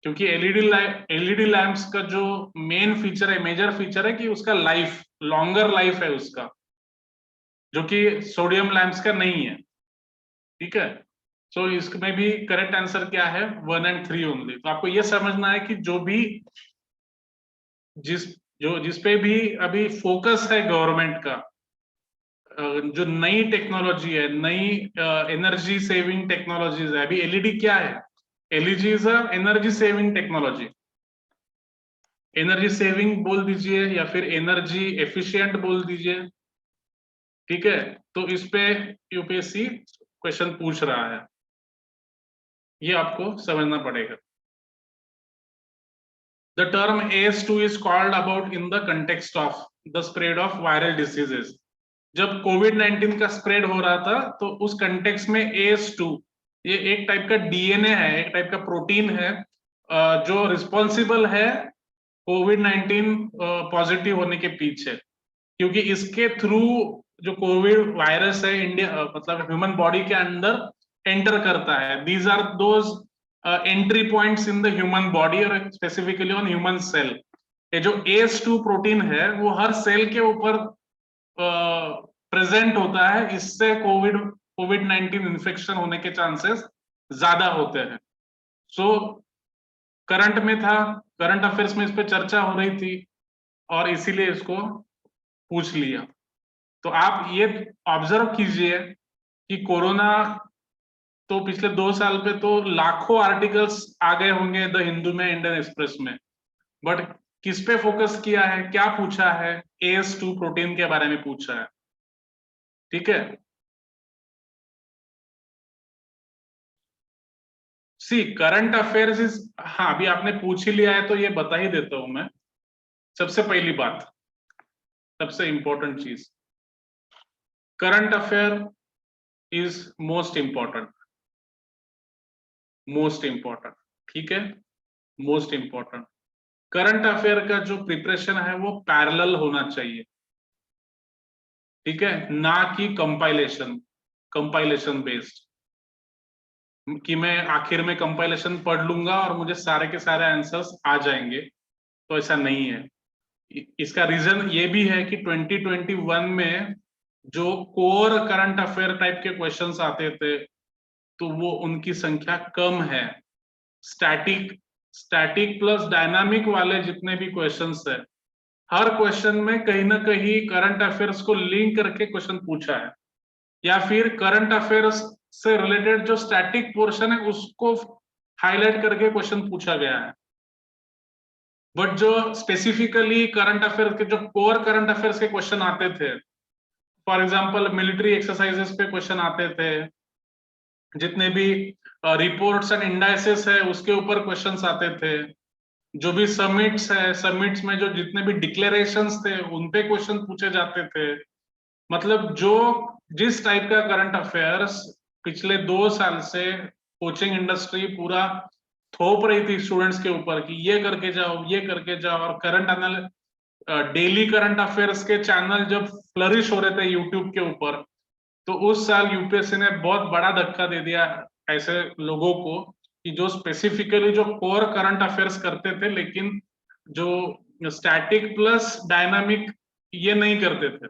क्योंकि एलईडी लैंप्स का जो मेन फीचर है, मेजर फीचर है कि उसका लॉन्गर लाइफ है उसका, जो कि सोडियम लैंप्स का नहीं है। ठीक है, सो इसमें भी करेक्ट आंसर क्या है, 1 और 3 ओनली। तो आपको यह समझना है कि जिस पे भी अभी फोकस है गवर्नमेंट का, जो नई टेक्नोलॉजी है, नई एनर्जी सेविंग टेक्नोलॉजीज है। अभी एलईडी क्या है, LED is energy saving technology. Energy saving बोल दीजिए या फिर एनर्जी एफिशिएंट बोल दीजिए। ठीक है, तो इस पे यूपीएससी क्वेश्चन पूछ रहा है, ये आपको समझना पड़ेगा। The term AS2 is called about in the context of the spread of viral diseases. जब कोविड-19 का स्प्रेड हो रहा था, तो उस कंटेक्स्ट में AS2 ये एक टाइप का डीएनए है, एक टाइप का प्रोटीन है, जो रिस्पॉन्सिबल है कोविड-19 पॉजिटिव होने के पीछे। क्योंकि इसके थ्रू जो कोविड वायरस है इंडिया, मतलब ह्यूमन बॉडी के अंदर एंटर करता है। These are those entry points in the human body और स्पेसिफिकली ऑन ह्यूमन सेल। ये जो AS2 प्रोटीन है वो हर सेल के ऊपर प्रेजेंट होता है, इससे कोविड-19 इन्फेक्शन होने के चांसेस ज्यादा होते हैं। सो करंट में था, करंट अफेयर्स में इस पे चर्चा हो रही थी और इसीलिए इसको पूछ लिया। तो आप ये ऑब्जर्व कीजिए कि कोरोना तो पिछले 2 साल पे तो लाखों आर्टिकल्स आ गए होंगे द हिंदू में, इंडियन एक्सप्रेस में, बट किस पे फोकस किया है, क्या पूछा है, AS2 प्रोटीन के बारे में पूछा है। ठीक है, सी करंट अफेयर्स इज, हाँ अभी आपने पूछ ही लिया है तो ये बता ही देता हूं मैं। सबसे पहली बात, सबसे इंपॉर्टेंट चीज, current affair is most important, most important. ठीक है, मोस्ट इंपॉर्टेंट। करंट अफेयर का जो प्रिपरेशन है वो पैरेलल होना चाहिए। ठीक है, ना कि कंपाइलेशन बेस्ड, कि मैं आखिर में कंपाइलेशन पढ़ लूंगा और मुझे सारे के सारे आंसर्स आ जाएंगे, तो ऐसा नहीं है। इसका रीजन ये भी है कि 2021 में जो कोर करंट अफेयर टाइप के क्वेश्चंस आते थे, तो वो उनकी संख्या कम है। स्टैटिक प्लस डायनामिक वाले जितने भी क्वेश्चंस है, हर क्वेश्चन में कहीं ना कहीं करंट अफेयर्स को लिंक करके क्वेश्चन पूछा है, या फिर करंट अफेयर्स से रिलेटेड जो स्टैटिक पोर्शन है उसको हाईलाइट करके क्वेश्चन पूछा गया है। बट जो स्पेसिफिकली करंट अफेयर्स के, जो कोर करंट अफेयर्स के क्वेश्चन आते थे, फॉर एग्जांपल मिलिट्री एक्सरसाइजेस पे क्वेश्चन आते थे, जितने भी रिपोर्ट्स एंड इंडाइसेस है उसके ऊपर क्वेश्चंस आते थे, जो भी समिट्स है, समिट्स में जो जितने भी डिक्लेरेशंस थे उन पे क्वेश्चन पूछे जाते थे। मतलब जो जिस टाइप का करंट अफेयर्स पिछले 2 साल से कोचिंग इंडस्ट्री पूरा थोप रही थी स्टूडेंट्स के ऊपर कि ये करके जाओ, ये करके जाओ, और डेली करंट अफेयर्स के चैनल जब फ्लरिश हो रहे थे यूट्यूब के ऊपर, तो उस साल यूपीएससी ने बहुत बड़ा धक्का दे दिया ऐसे लोगों को कि जो स्पेसिफिकली जो कोर करंट अफेयर्स करते थे, लेकिन जो स्टैटिक प्लस डायनामिक ये नहीं करते थे।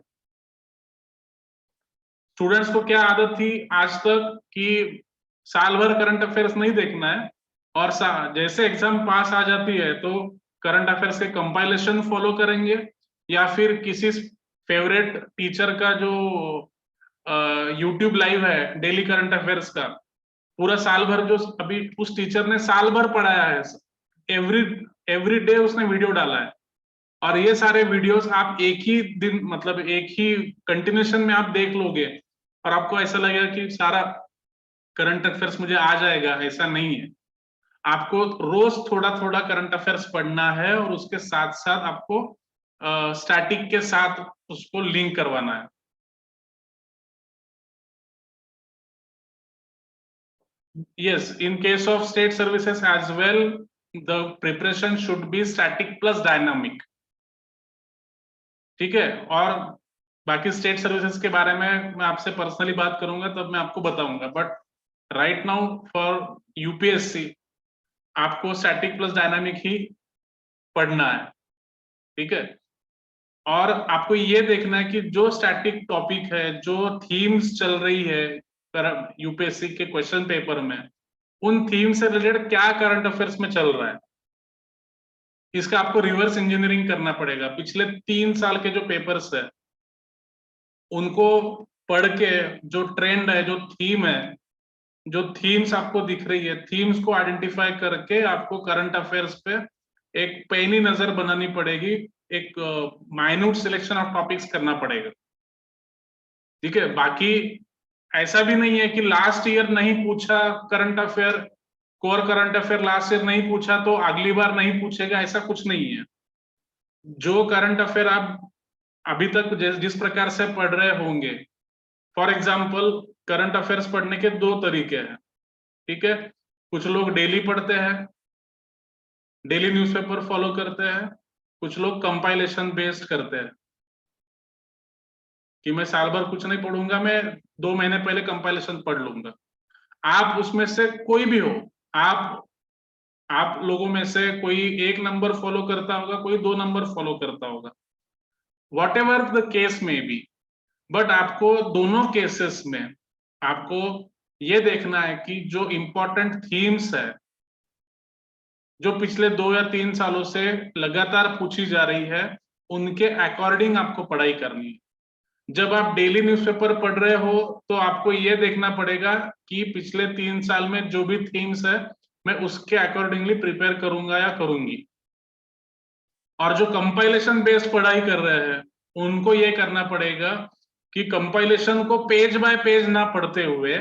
स्टूडेंट्स को क्या आदत थी आज तक कि साल भर करंट अफेयर्स नहीं देखना है, और जैसे एग्जाम पास आ जाती है तो करंट अफेयर्स के कंपाइलेशन फॉलो करेंगे, या फिर किसी फेवरेट टीचर का जो यूट्यूब लाइव है डेली करंट अफेयर्स का, पूरा साल भर जो अभी उस टीचर ने साल भर पढ़ाया है, एवरी डे उसने वीडियो डाला है, और ये सारे वीडियोस आप एक ही दिन, मतलब एक ही कंटिन्यूशन में आप देख लोगे और आपको ऐसा लगेगा कि सारा करंट अफेयर्स मुझे आ जाएगा। ऐसा नहीं है, आपको रोज थोड़ा थोड़ा करंट अफेयर्स पढ़ना है, और उसके साथ साथ आपको स्टैटिक के साथ उसको लिंक करवाना है। Yes, in case of state services as well, the preparation should be static plus dynamic. ठीक है, और बाकी स्टेट सर्विसेज के बारे में मैं आपसे पर्सनली बात करूंगा तब मैं आपको बताऊंगा, but right now for UPSC आपको स्टैटिक प्लस डायनामिक ही पढ़ना है। ठीक है, और आपको ये देखना है कि जो स्टैटिक टॉपिक है, जो थीम्स चल रही है यूपीएससी के क्वेश्चन पेपर में, उन थीम से रिलेटेड क्या करंट अफेयर्स में चल रहा है, इसका आपको रिवर्स इंजीनियरिंग करना पड़ेगा। पिछले 3 साल के जो पेपर्स है उनको पढ़ के जो ट्रेंड है, जो थीम है, जो थीम्स आपको दिख रही है, थीम्स को आइडेंटिफाई करके आपको करंट अफेयर्स पे एक पैनी नजर बनानी पड़ेगी, एक माइन्यूट सिलेक्शन ऑफ टॉपिक्स करना पड़ेगा। ठीक है, बाकी ऐसा भी नहीं है कि लास्ट ईयर नहीं पूछा current affair, core current affair last year नहीं पूछा तो अगली बार नहीं पूछेगा, ऐसा कुछ नहीं है। जो करंट अफेयर आप अभी तक जिस प्रकार से पढ़ रहे होंगे, फॉर एग्जाम्पल करंट अफेयर्स पढ़ने के 2 तरीके हैं। ठीक है, कुछ लोग डेली पढ़ते हैं, डेली न्यूज़पेपर फॉलो करते हैं, कुछ लोग कंपाइलेशन बेस्ड करते हैं कि मैं साल भर कुछ नहीं पढ़ूंगा, मैं 2 महीने पहले कंपाइलेशन पढ़ लूंगा। आप उसमें से कोई भी हो, आप लोगों में से कोई 1 नंबर फॉलो करता होगा, कोई 2 नंबर फॉलो करता होगा, वॉट एवर द केस में बी, बट आपको दोनों केसेस में आपको ये देखना है कि जो इंपॉर्टेंट थीम्स है, जो पिछले 2 या 3 सालों से लगातार पूछी जा रही है, उनके अकॉर्डिंग आपको पढ़ाई करनी है। जब आप डेली न्यूज़पेपर पढ़ रहे हो तो आपको ये देखना पड़ेगा कि पिछले 3 साल में जो भी थीम्स है मैं उसके अकॉर्डिंगली प्रिपेयर करूंगा या करूंगी। और जो कंपाइलेशन बेस्ड पढ़ाई कर रहे हैं उनको ये करना पड़ेगा कि कंपाइलेशन को पेज बाय पेज ना पढ़ते हुए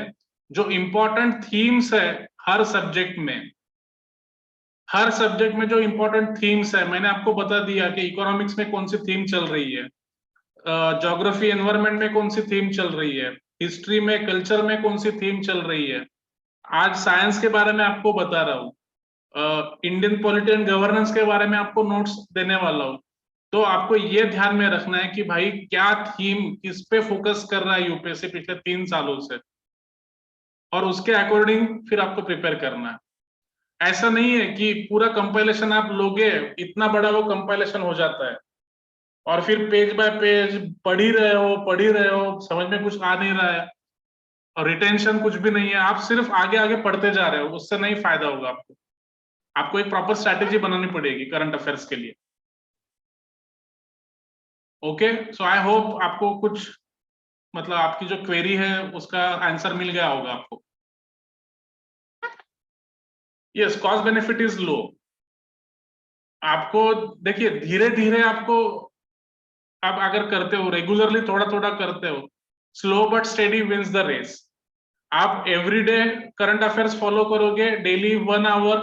जो इंपॉर्टेंट थीम्स है हर सब्जेक्ट में जो इंपॉर्टेंट थीम्स है, मैंने आपको बता दिया कि इकोनॉमिक्स में कौन सी थीम चल रही है, ज्योग्राफी एनवायरनमेंट में कौन सी थीम चल रही है, हिस्ट्री में, कल्चर में कौन सी थीम चल रही है। आज साइंस के बारे में आपको बता रहा हूँ, इंडियन पॉलिटी एंड गवर्नेंस के बारे में आपको नोट्स देने वाला हूँ। तो आपको ये ध्यान में रखना है कि भाई क्या थीम, किस पे फोकस कर रहा है यूपीएससी पिछले 3 सालों से, और उसके अकॉर्डिंग फिर आपको प्रिपेयर करना है। ऐसा नहीं है कि पूरा कंपाइलेशन आप लोगे, इतना बड़ा वो कंपाइलेशन हो जाता है और फिर पेज बाय पेज पढ़ ही रहे हो, समझ में कुछ आ नहीं रहा है, और रिटेंशन कुछ भी नहीं है, आप सिर्फ आगे आगे पढ़ते जा रहे हो, उससे नहीं फायदा होगा आपको। आपको एक प्रॉपर स्ट्रैटेजी बनानी पड़ेगी करंट अफेयर्स के लिए। ओके, सो आई होप आपको कुछ मतलब आपकी जो क्वेरी है उसका आंसर मिल गया होगा आपको। Yes, cost benefit is low. आपको देखिए धीरे धीरे आपको, आप अगर करते हो रेगुलरली, थोड़ा थोड़ा करते हो, slow but steady wins the race. आप एवरीडे करंट अफेयर्स फॉलो करोगे डेली 1 आवर,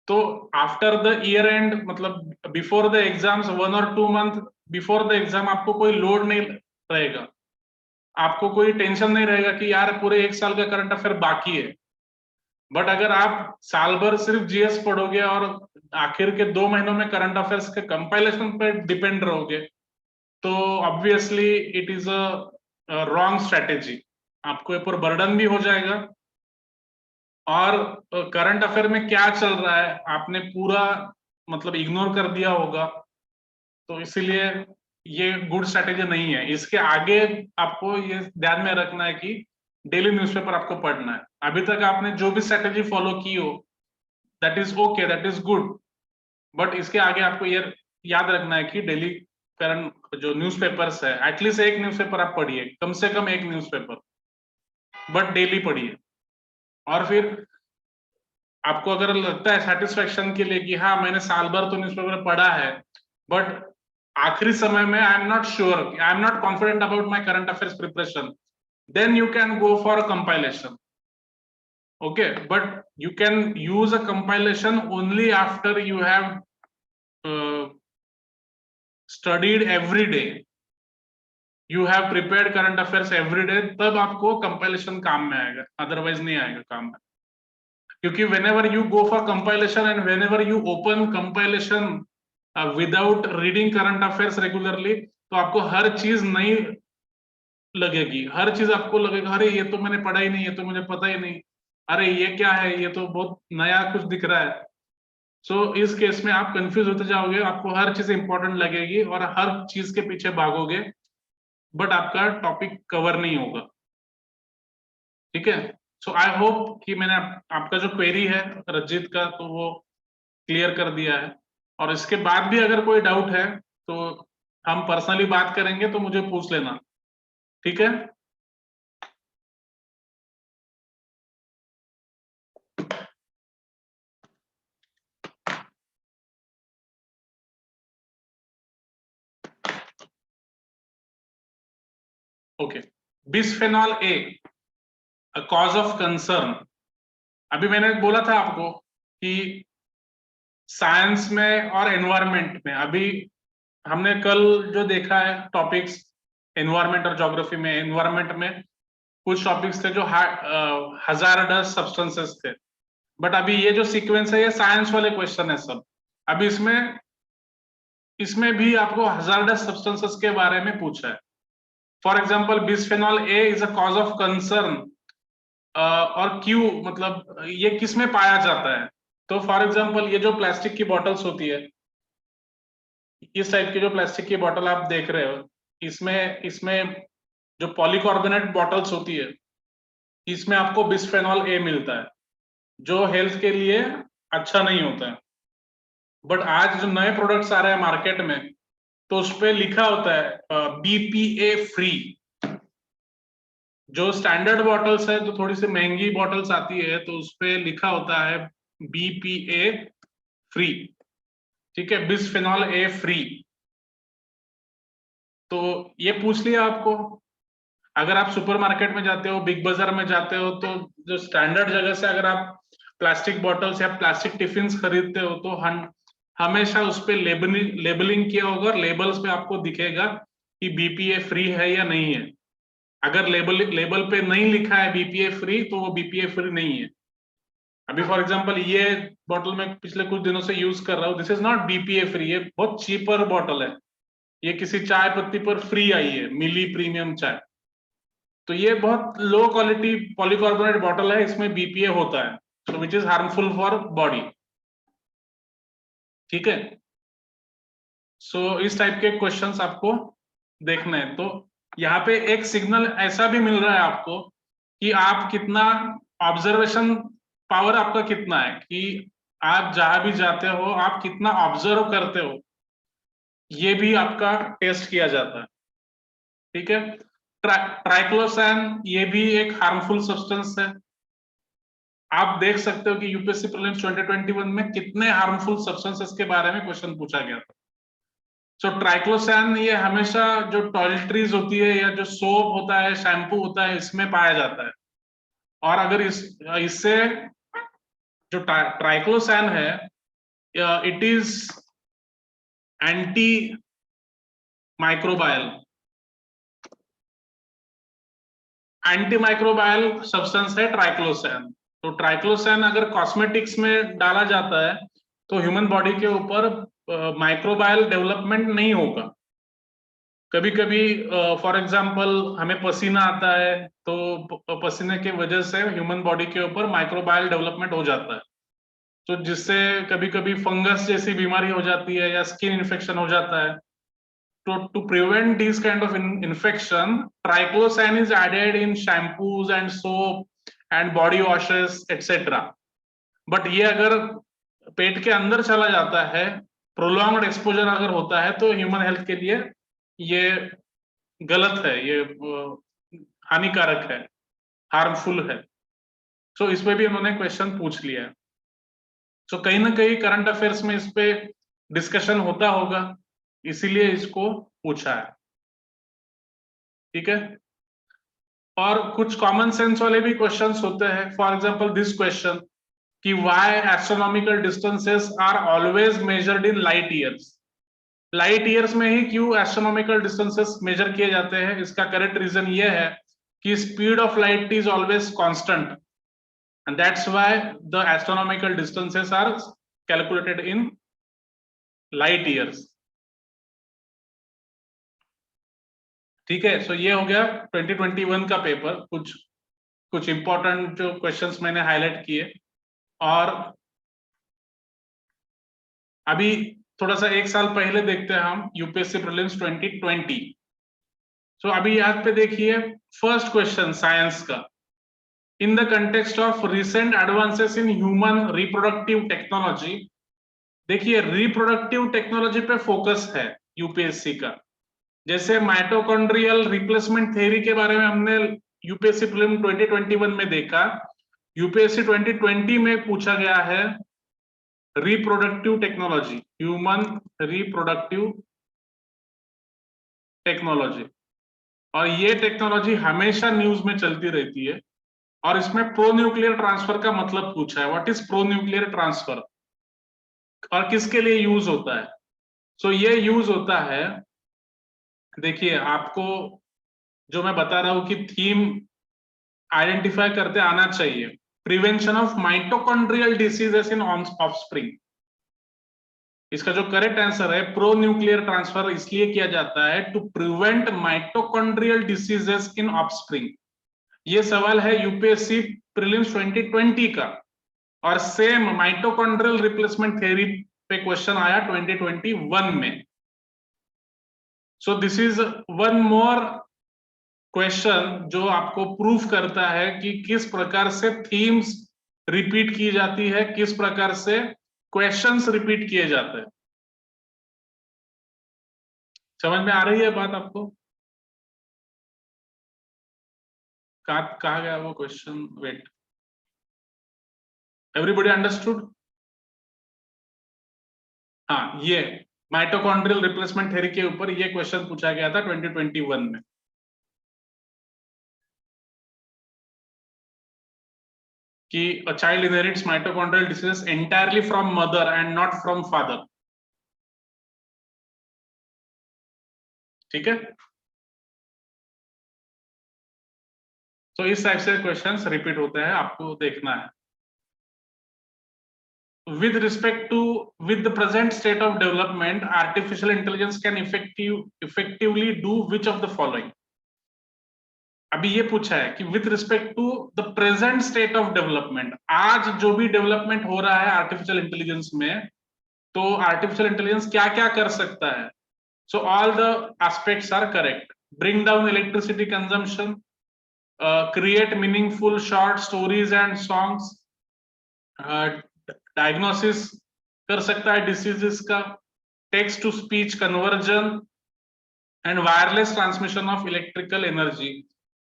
तो आफ्टर द ईयर एंड, मतलब बिफोर द एग्जाम्स 1 और 2 मंथ बिफोर द एग्जाम, आपको कोई लोड नहीं रहेगा, आपको कोई टेंशन नहीं रहेगा कि यार पूरे 1 साल का करंट अफेयर बाकी है। बट अगर आप साल भर सिर्फ जीएस पढ़ोगे और आखिर के 2 महीनों में करंट अफेयर्स के कंपाइलेशन पे डिपेंड रहोगे, तो obviously it is a wrong strategy. आपको ऊपर बर्डन भी हो जाएगा, और करंट अफेयर में क्या चल रहा है आपने पूरा मतलब इग्नोर कर दिया होगा। तो इसीलिए ये गुड स्ट्रेटेजी नहीं है। इसके आगे आपको ये ध्यान में रखना है कि डेली न्यूज़पेपर आपको पढ़ना है। अभी तक आपने जो भी स्ट्रेटेजी फॉलो की हो, that is okay, that is good, but इसके आगे आपको ये याद रखना है कि डेली करंट जो न्यूज़पेपर्स है, एटलीस्ट एक न्यूज़पेपर आप पढ़िए, कम से कम एक न्यूज़पेपर, बट डेली पढ़िए। और फिर आपको अगर लगता है सेटिस्फेक्शन के लिए कि हाँ मैंने साल भर तो न्यूज़पेपर पढ़ा है, बट आखिरी समय में I am not sure, I am not confident about my current affairs preparation, then you can go for a compilation. Okay, but you can use a compilation only after you have studied every day, you have prepared current affairs every day, तब आपको compilation काम में आएगा, otherwise नहीं आएगा काम में। क्योंकि whenever you go for compilation and whenever you open compilation without reading current affairs regularly, तो आपको हर चीज नई लगेगी, हर चीज आपको लगेगा अरे ये तो मैंने पढ़ा ही नहीं, ये तो मुझे पता ही नहीं, अरे ये क्या है, ये तो बहुत नया कुछ दिख रहा है। सो इस केस में आप कंफ्यूज होते जाओगे, आपको हर चीज इंपॉर्टेंट लगेगी और हर चीज के पीछे भागोगे, बट आपका टॉपिक कवर नहीं होगा। ठीक है, सो आई होप कि मैंने आपका जो क्वेरी है रजित का, तो वो क्लियर कर दिया है। और इसके बाद भी अगर कोई डाउट है तो हम पर्सनली बात करेंगे, तो मुझे पूछ लेना, ठीक है। Okay, bisphenol A, a cause of concern. अभी मैंने बोला था आपको कि साइंस में और एनवायरनमेंट में, अभी हमने कल जो देखा है टॉपिक्स एनवायरनमेंट और ज्योग्राफी में, एनवायरनमेंट में कुछ टॉपिक्स थे जो हजारडस सब्सटेंसेस थे, बट अभी ये जो सीक्वेंस है ये साइंस वाले क्वेश्चन है सब। अभी इसमें भी आपको हजारडस सब्सटेंसेस के बारे में पूछा है। For example bisphenol A is a cause of concern, और क्यों, मतलब ये किस में पाया जाता है। तो फॉर एग्जांपल ये जो प्लास्टिक की बॉटल्स होती है, इस टाइप की जो प्लास्टिक की बॉटल आप देख रहे हो, इसमें इसमें जो पॉलीकार्बोनेट बॉटल्स होती है, इसमें आपको बिस्फेनॉल ए मिलता है, जो हेल्थ के लिए अच्छा नहीं होता है। बट आज जो नए प्रोडक्ट्स आ रहे हैं मार्केट में, तो उस पर लिखा होता है बीपीए फ्री। जो स्टैंडर्ड बॉटल्स है, जो थोड़ी सी महंगी बॉटल्स आती है, तो उस पर लिखा होता है बीपीए फ्री। ठीक है, बिस्फेनॉल ए फ्री। तो ये पूछ लिया आपको। अगर आप सुपरमार्केट में जाते हो, बिग बाजार में जाते हो, तो जो स्टैंडर्ड जगह से अगर आप प्लास्टिक बॉटल्स या प्लास्टिक टिफिन खरीदते हो, तो हमेशा उस पर लेबलिंग किया होगा, लेबल्स पे आपको दिखेगा कि बीपीए फ्री है या नहीं है। अगर लेबल पे नहीं लिखा है बीपीए फ्री, तो वो बीपीए फ्री नहीं है। अभी फॉर एग्जांपल ये बॉटल मैं पिछले कुछ दिनों से यूज कर रहा हूँ, this is not BPA free, ये बहुत चीपर बॉटल है, ये किसी चाय पत्ती पर फ्री आई है, मिली प्रीमियम चाय। तो ये बहुत लो क्वालिटी पॉलीकार्बोनेट बॉटल है, इसमें बीपीए होता है, so which is harmful for body. ठीक है, सो इस टाइप के क्वेश्चंस आपको देखना है। तो यहाँ पे एक सिग्नल ऐसा भी मिल रहा है आपको कि आप कितना ऑब्जर्वेशन पावर आपका कितना है, कि आप जहां भी जाते हो आप कितना ऑब्जर्व करते हो, ये भी आपका टेस्ट किया जाता है। ठीक है, ट्राइक्लोसैन ये भी एक हार्मफुल सब्सटेंस है। आप देख सकते हो कि यूपीएससी प्रीलिम्स 2021 में कितने हार्मफुल सब्सटेंसेस के बारे में क्वेश्चन पूछा गया था। सो ट्राइक्लोसैन ये हमेशा जो टॉयलेटरीज होती है या जो सोप होता है, शैम्पू होता है, इसमें पाया जाता है। और अगर इससे जो ट्राइक्लोसैन है, it is anti microbial, anti microbial substance है ट्राइक्लोसैन। तो ट्राइक्लोसैन अगर कॉस्मेटिक्स में डाला जाता है तो ह्यूमन बॉडी के ऊपर माइक्रोबायल डेवलपमेंट नहीं होगा। कभी कभी फॉर एग्जांपल हमें पसीना आता है तो पसीने की वजह से ह्यूमन बॉडी के ऊपर माइक्रोबायल डेवलपमेंट हो जाता है, तो जिससे कभी कभी फंगस जैसी बीमारी हो जाती है या स्किन इन्फेक्शन हो जाता है। तो to prevent this kind of infection, triclosan is added in shampoos and soap and body washes etcetera. But ये अगर पेट के अंदर चला जाता है, प्रोलॉन्ग्ड एक्सपोजर अगर होता है, तो ह्यूमन हेल्थ के लिए ये गलत है, ये हानिकारक है, हार्मफुल है। सो इस पे भी उन्होंने क्वेश्चन पूछ लिया है। सो कहीं ना कहीं करंट अफेयर्स में इस पे डिस्कशन होता होगा, इसीलिए इसको पूछा है। ठीक है, और कुछ कॉमन सेंस वाले भी क्वेश्चंस होते हैं। फॉर एग्जांपल दिस क्वेश्चन कि why astronomical distances are always measured in light years. Light years में ही क्यों एस्ट्रोनॉमिकल डिस्टेंसेस मेजर किए जाते हैं? इसका करेक्ट रीजन ये है कि speed of light is always constant and that's why the astronomical distances are calculated in light years. ठीक है, सो ये हो गया 2021 का पेपर। कुछ इंपॉर्टेंट जो क्वेश्चंस मैंने हाईलाइट किए। और अभी थोड़ा सा एक साल पहले देखते हैं हम, यूपीएससी प्रीलिम्स 2020। सो अभी याद पे देखिए, फर्स्ट क्वेश्चन साइंस का, in the context of recent advances in human reproductive technology. देखिए, रिप्रोडक्टिव टेक्नोलॉजी पे फोकस है यूपीएससी का। जैसे माइटोकॉन्ड्रियल रिप्लेसमेंट थ्योरी के बारे में हमने यूपीएससी प्रीलिम 2021 में देखा, यूपीएससी 2020 में पूछा गया है reproductive technology, human reproductive technology. और ये टेक्नोलॉजी हमेशा न्यूज में चलती रहती है। और इसमें प्रो न्यूक्लियर ट्रांसफर का मतलब पूछा है, what is pro nuclear transfer और किसके लिए यूज होता है। सो ये यूज होता है, देखिए आपको जो मैं बता रहा हूं कि थीम आइडेंटिफाई करते आना चाहिए, prevention of mitochondrial diseases in offspring. इसका जो करेक्ट आंसर है, प्रो न्यूक्लियर ट्रांसफर इसलिए किया जाता है to prevent mitochondrial diseases in offspring. ये सवाल है यूपीएससी प्रीलिम्स 2020 का, और सेम माइटोकॉन्ड्रियल रिप्लेसमेंट थ्योरी पे क्वेश्चन आया 2021 में। So this is one more question जो आपको प्रूफ करता है कि किस प्रकार से थीम्स रिपीट की जाती है, किस प्रकार से क्वेश्चंस रिपीट किए जाते हैं। समझ में आ रही है बात आपको? कहा गया वो क्वेश्चन? Wait, everybody understood? हाँ, ये माइटोकॉन्ड्रियल रिप्लेसमेंट थ्योरी के ऊपर ये क्वेश्चन पूछा गया था 2021 में। कि a child inherits mitochondrial disease entirely from mother and not from father। ठीक है, तो इस टाइप से क्वेश्चंस रिपीट होते हैं, आपको देखना है। With respect to with the present state of development, artificial intelligence can effectively do which of the following। अभी ये पूछा है कि with respect to the present state of development, आज जो भी डेवलपमेंट हो रहा है आर्टिफिशियल इंटेलिजेंस में, तो आर्टिफिशियल इंटेलिजेंस क्या क्या कर सकता है। So all the aspects are correct. Bring down electricity consumption, create meaningful short stories and songs, diagnosis कर सकता है डिसीजेस का, text to speech conversion and wireless transmission of electrical energy.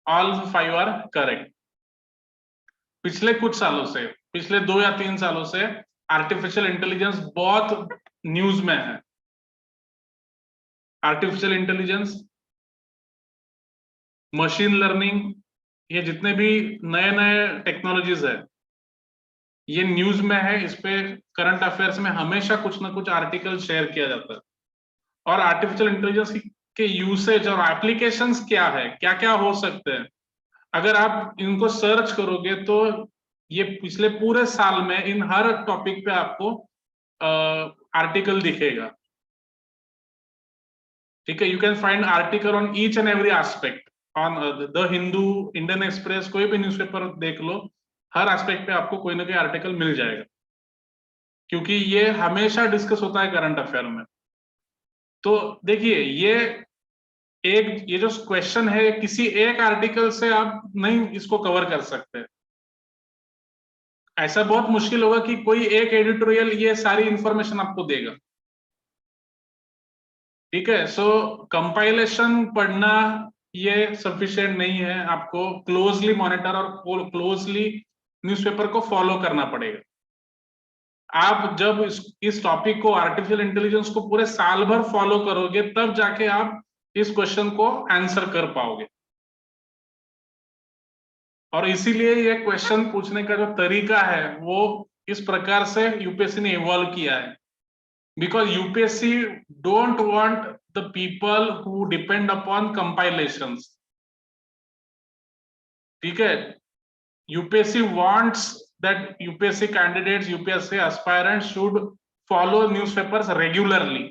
All 5 are correct. पिछले कुछ सालों से, पिछले 2 या 3 सालों से आर्टिफिशियल इंटेलिजेंस बहुत न्यूज में है। आर्टिफिशियल इंटेलिजेंस, मशीन लर्निंग, ये जितने भी नए नए टेक्नोलॉजीज है ये न्यूज में है। इस पे करंट अफेयर्स में हमेशा कुछ ना कुछ आर्टिकल शेयर किया जाता है। और आर्टिफिशियल इंटेलिजेंस के यूसेज और एप्लीकेशंस क्या है, क्या क्या हो सकते हैं, अगर आप इनको सर्च करोगे तो ये पिछले पूरे साल में इन हर टॉपिक पे आपको आर्टिकल दिखेगा। ठीक है, you can find article on each and every aspect on the Hindu, Indian express, कोई भी न्यूज़पेपर देख लो, हर एस्पेक्ट पे आपको कोई ना कोई आर्टिकल मिल जाएगा, क्योंकि ये हमेशा डिस्कस होता है करंट अफेयर में। तो देखिए ये जो क्वेश्चन है किसी एक आर्टिकल से आप नहीं इसको कवर कर सकते। ऐसा बहुत मुश्किल होगा कि कोई एक एडिटोरियल ये सारी इंफॉर्मेशन आपको देगा। ठीक है, सो कंपाइलेशन पढ़ना ये सफिशिएंट नहीं है, आपको क्लोजली मॉनिटर और क्लोजली न्यूज़पेपर को फॉलो करना पड़ेगा। आप जब इस टॉपिक को, आर्टिफिशियल इंटेलिजेंस को पूरे साल भर फॉलो करोगे तब जाके आप इस क्वेश्चन को आंसर कर पाओगे। और इसीलिए ये क्वेश्चन पूछने का जो तरीका है वो इस प्रकार से यूपीएससी ने इवॉल्व किया है, because UPSC don't want the people who depend upon compilations. ठीक है, UPSC wants that UPSC candidates, UPSC aspirants should follow newspapers regularly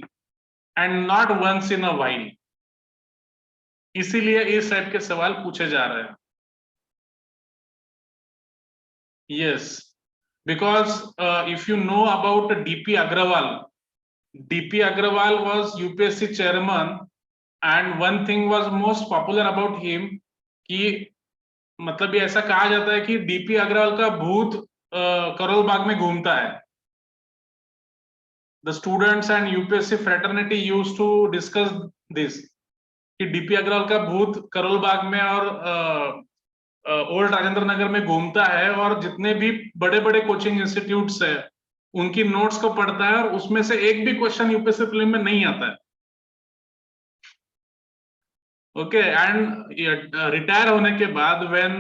and not once in a while. इसीलिए इस टाइप के सवाल पूछे जा रहे हैं। Yes, because if you know about DP Agrawal, DP Agrawal was UPSC chairman, and one thing was most popular about him कि मतलब ये ऐसा कहा जाता है कि डीपी अग्रवाल का भूत करोल बाग में घूमता है। The students and UPSC fraternity used to discuss this कि डीपी अग्रवाल का भूत करोल बाग में और ओल्ड राजेंद्र नगर में घूमता है, और जितने भी बड़े बड़े कोचिंग इंस्टीट्यूट्स है उनकी नोट्स को पढ़ता है, और उसमें से एक भी क्वेश्चन यूपीएससी प्रीलिम में नहीं आता है। ओके, एंड रिटायर होने के बाद when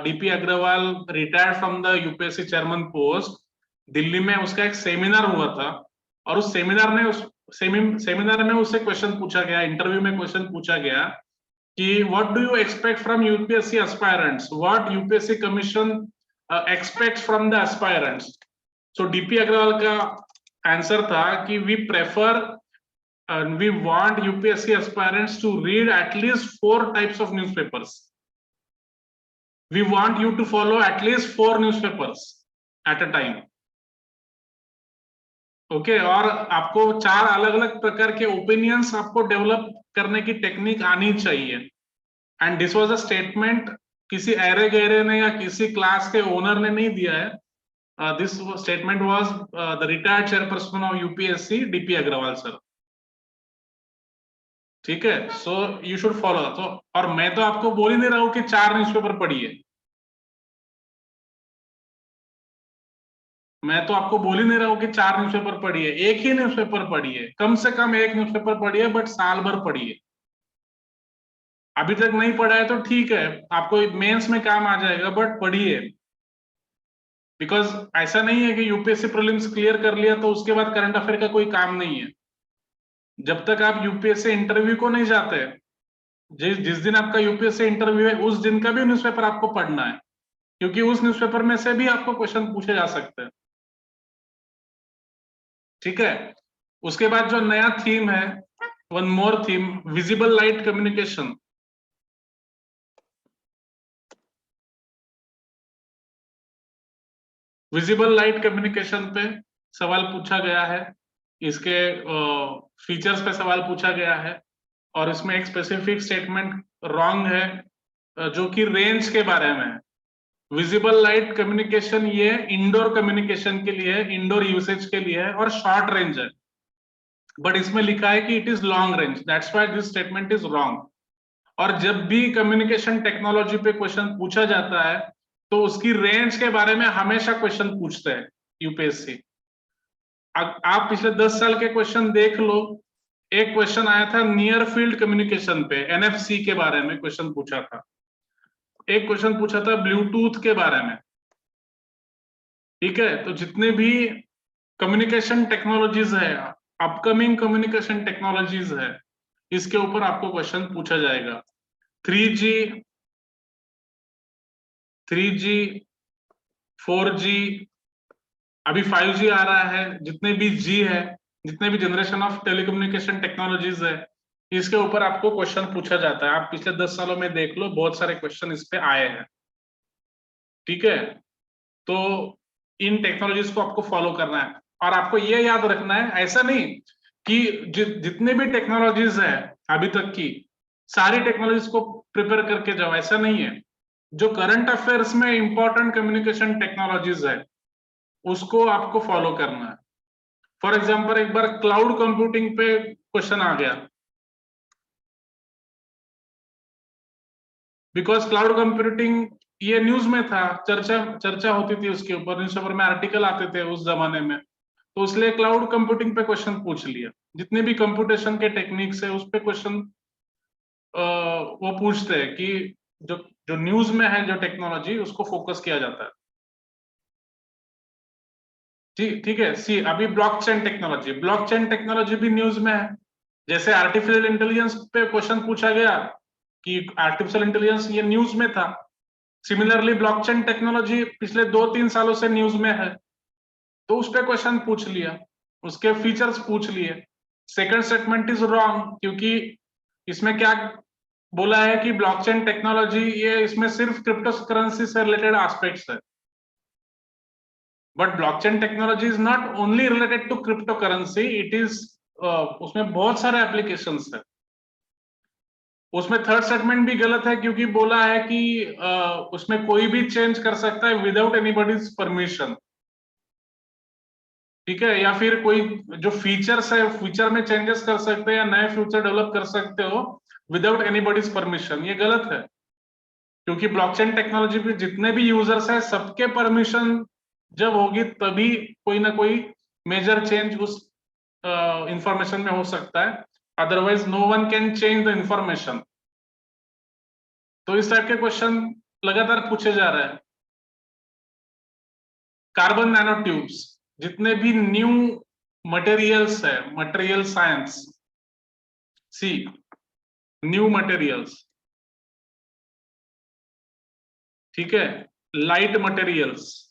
DP Agarwal retired from the UPSC chairman post, Delhi में उसका एक सेमिनार हुआ था, और उस सेमिनार में उससे क्वेश्चन पूछा गया, इंटरव्यू में क्वेश्चन पूछा गया कि what do you expect from UPSC aspirants, what UPSC commission expects from the aspirants. So DP Agarwal का आंसर था कि we prefer and we want UPSC aspirants to read at least 4 types of newspapers. We want you to follow at least 4 newspapers at a time. Okay, और आपको 4 अलग अलग प्रकार के opinions आपको डेवलप करने की टेक्निक आनी चाहिए। And this was a statement किसी ऐरे गहरे ने या किसी क्लास के ओनर ने नहीं दिया है। This statement was the retired chairperson of UPSC DP Agarwal sir. ठीक है, सो यू शुड फॉलो। तो और मैं तो आपको बोल ही नहीं रहा हूं कि 4 न्यूज़पेपर पढ़िए, मैं तो आपको बोल ही नहीं रहा हूं कि 4 न्यूज़पेपर पढ़िए, एक ही न्यूज़पेपर पढ़िए, कम से कम एक न्यूज़पेपर पढ़िए, बट साल भर पढ़िए। अभी तक नहीं पढ़ा है तो ठीक है, आपको मेंस में काम आ जाएगा, बट पढ़िए। बिकॉज ऐसा नहीं है कि यूपीएससी प्रीलिम्स क्लियर कर लिया तो उसके बाद करंट अफेयर का कोई काम नहीं है। जब तक आप यूपीएससी इंटरव्यू को नहीं जाते, जिस दिन आपका यूपीएससी इंटरव्यू है उस दिन का भी न्यूज़पेपर आपको पढ़ना है, क्योंकि उस न्यूज़पेपर में से भी आपको क्वेश्चन पूछे जा सकते हैं। ठीक है, उसके बाद जो नया थीम है, वन मोर theme, visible light communication. Visible light communication पे सवाल पूछा गया है, इसके फीचर्स पे सवाल पूछा गया है, और इसमें एक स्पेसिफिक स्टेटमेंट रॉन्ग है जो कि रेंज के बारे में है। विजिबल लाइट कम्युनिकेशन ये इंडोर कम्युनिकेशन के लिए है, इंडोर यूसेज के लिए है और शॉर्ट रेंज है, बट इसमें लिखा है कि it is long range, that's why this statement is wrong. और जब भी कम्युनिकेशन टेक्नोलॉजी पे क्वेश्चन पूछा जाता है तो उसकी रेंज के बारे में हमेशा क्वेश्चन पूछते हैं यूपीएससी। आप पिछले 10 साल के क्वेश्चन देख लो, एक क्वेश्चन आया था नियर फील्ड कम्युनिकेशन पे, एनएफसी के बारे में क्वेश्चन पूछा था, एक क्वेश्चन पूछा था ब्लूटूथ के बारे में। ठीक है, तो जितने भी कम्युनिकेशन टेक्नोलॉजीज है, अपकमिंग कम्युनिकेशन टेक्नोलॉजीज है, इसके ऊपर आपको क्वेश्चन पूछा जाएगा। 3G, 3G, 4G, अभी 5G आ रहा है, जितने भी G है, जितने भी जनरेशन ऑफ टेलीकम्युनिकेशन टेक्नोलॉजीज है, इसके ऊपर आपको क्वेश्चन पूछा जाता है। आप पिछले 10 सालों में देख लो, बहुत सारे क्वेश्चन इस पे आए हैं। ठीक है, तो इन टेक्नोलॉजीज को आपको फॉलो करना है और आपको ये याद रखना है, ऐसा नहीं कि जितने भी टेक्नोलॉजीज है अभी तक की, सारी टेक्नोलॉजीज को प्रिपेयर करके जाओ, ऐसा नहीं है। जो करंट अफेयर्स में इंपॉर्टेंट कम्युनिकेशन टेक्नोलॉजीज है उसको आपको फॉलो करना है। फॉर एग्जाम्पल, एक बार क्लाउड कंप्यूटिंग पे क्वेश्चन आ गया, बिकॉज क्लाउड कंप्यूटिंग ये न्यूज में था, चर्चा होती थी उसके ऊपर, न्यूज़पेपर में आर्टिकल आते थे उस जमाने में, तो इसलिए क्लाउड कंप्यूटिंग पे क्वेश्चन पूछ लिया। जितने भी कंप्यूटेशन के टेक्निक्स है उस पे क्वेश्चन वो पूछते हैं कि जो जो न्यूज में है जो टेक्नोलॉजी, उसको फोकस किया जाता है। ठीक है, सी अभी ब्लॉकचेन टेक्नोलॉजी भी न्यूज में है। जैसे आर्टिफिशियल इंटेलिजेंस पे क्वेश्चन पूछा गया कि आर्टिफिशियल इंटेलिजेंस ये न्यूज में था, सिमिलरली ब्लॉकचेन टेक्नोलॉजी पिछले 2-3 सालों से न्यूज में है, तो उस पे क्वेश्चन पूछ लिया, उसके फीचर्स पूछ लिए। सेकंड स्टेटमेंट इज रॉन्ग, क्योंकि इसमें क्या बोला है कि ब्लॉकचेन टेक्नोलॉजी ये इसमें सिर्फ क्रिप्टो करेंसी से रिलेटेड एस्पेक्ट्स है, but blockchain technology is not only related to crypto currency, it is उसमें बहुत सारे एप्लीकेशंस है। उसमें थर्ड स्टेटमेंट भी गलत है, क्योंकि बोला है कि उसमें कोई भी चेंज कर सकता है विदाउट एनीबॉडीज परमिशन। ठीक है, या फिर कोई जो फीचर्स है फीचर में चेंजेस कर सकते हैं या नए फीचर डेवलप कर सकते हो विदाउट एनीबॉडीज परमिशन, ये गलत है। क्योंकि ब्लॉकचेन टेक्नोलॉजी पे जितने भी यूजर्स है सबके परमिशन जब होगी तभी कोई ना कोई मेजर चेंज उस इंफॉर्मेशन में हो सकता है, otherwise no one can change the information. तो इस टाइप के क्वेश्चन लगातार पूछे जा रहे हैं। कार्बन नैनो ट्यूब्स, जितने भी न्यू मटेरियल्स है, मटेरियल साइंस, सी न्यू मटेरियल्स, ठीक है, लाइट मटेरियल्स,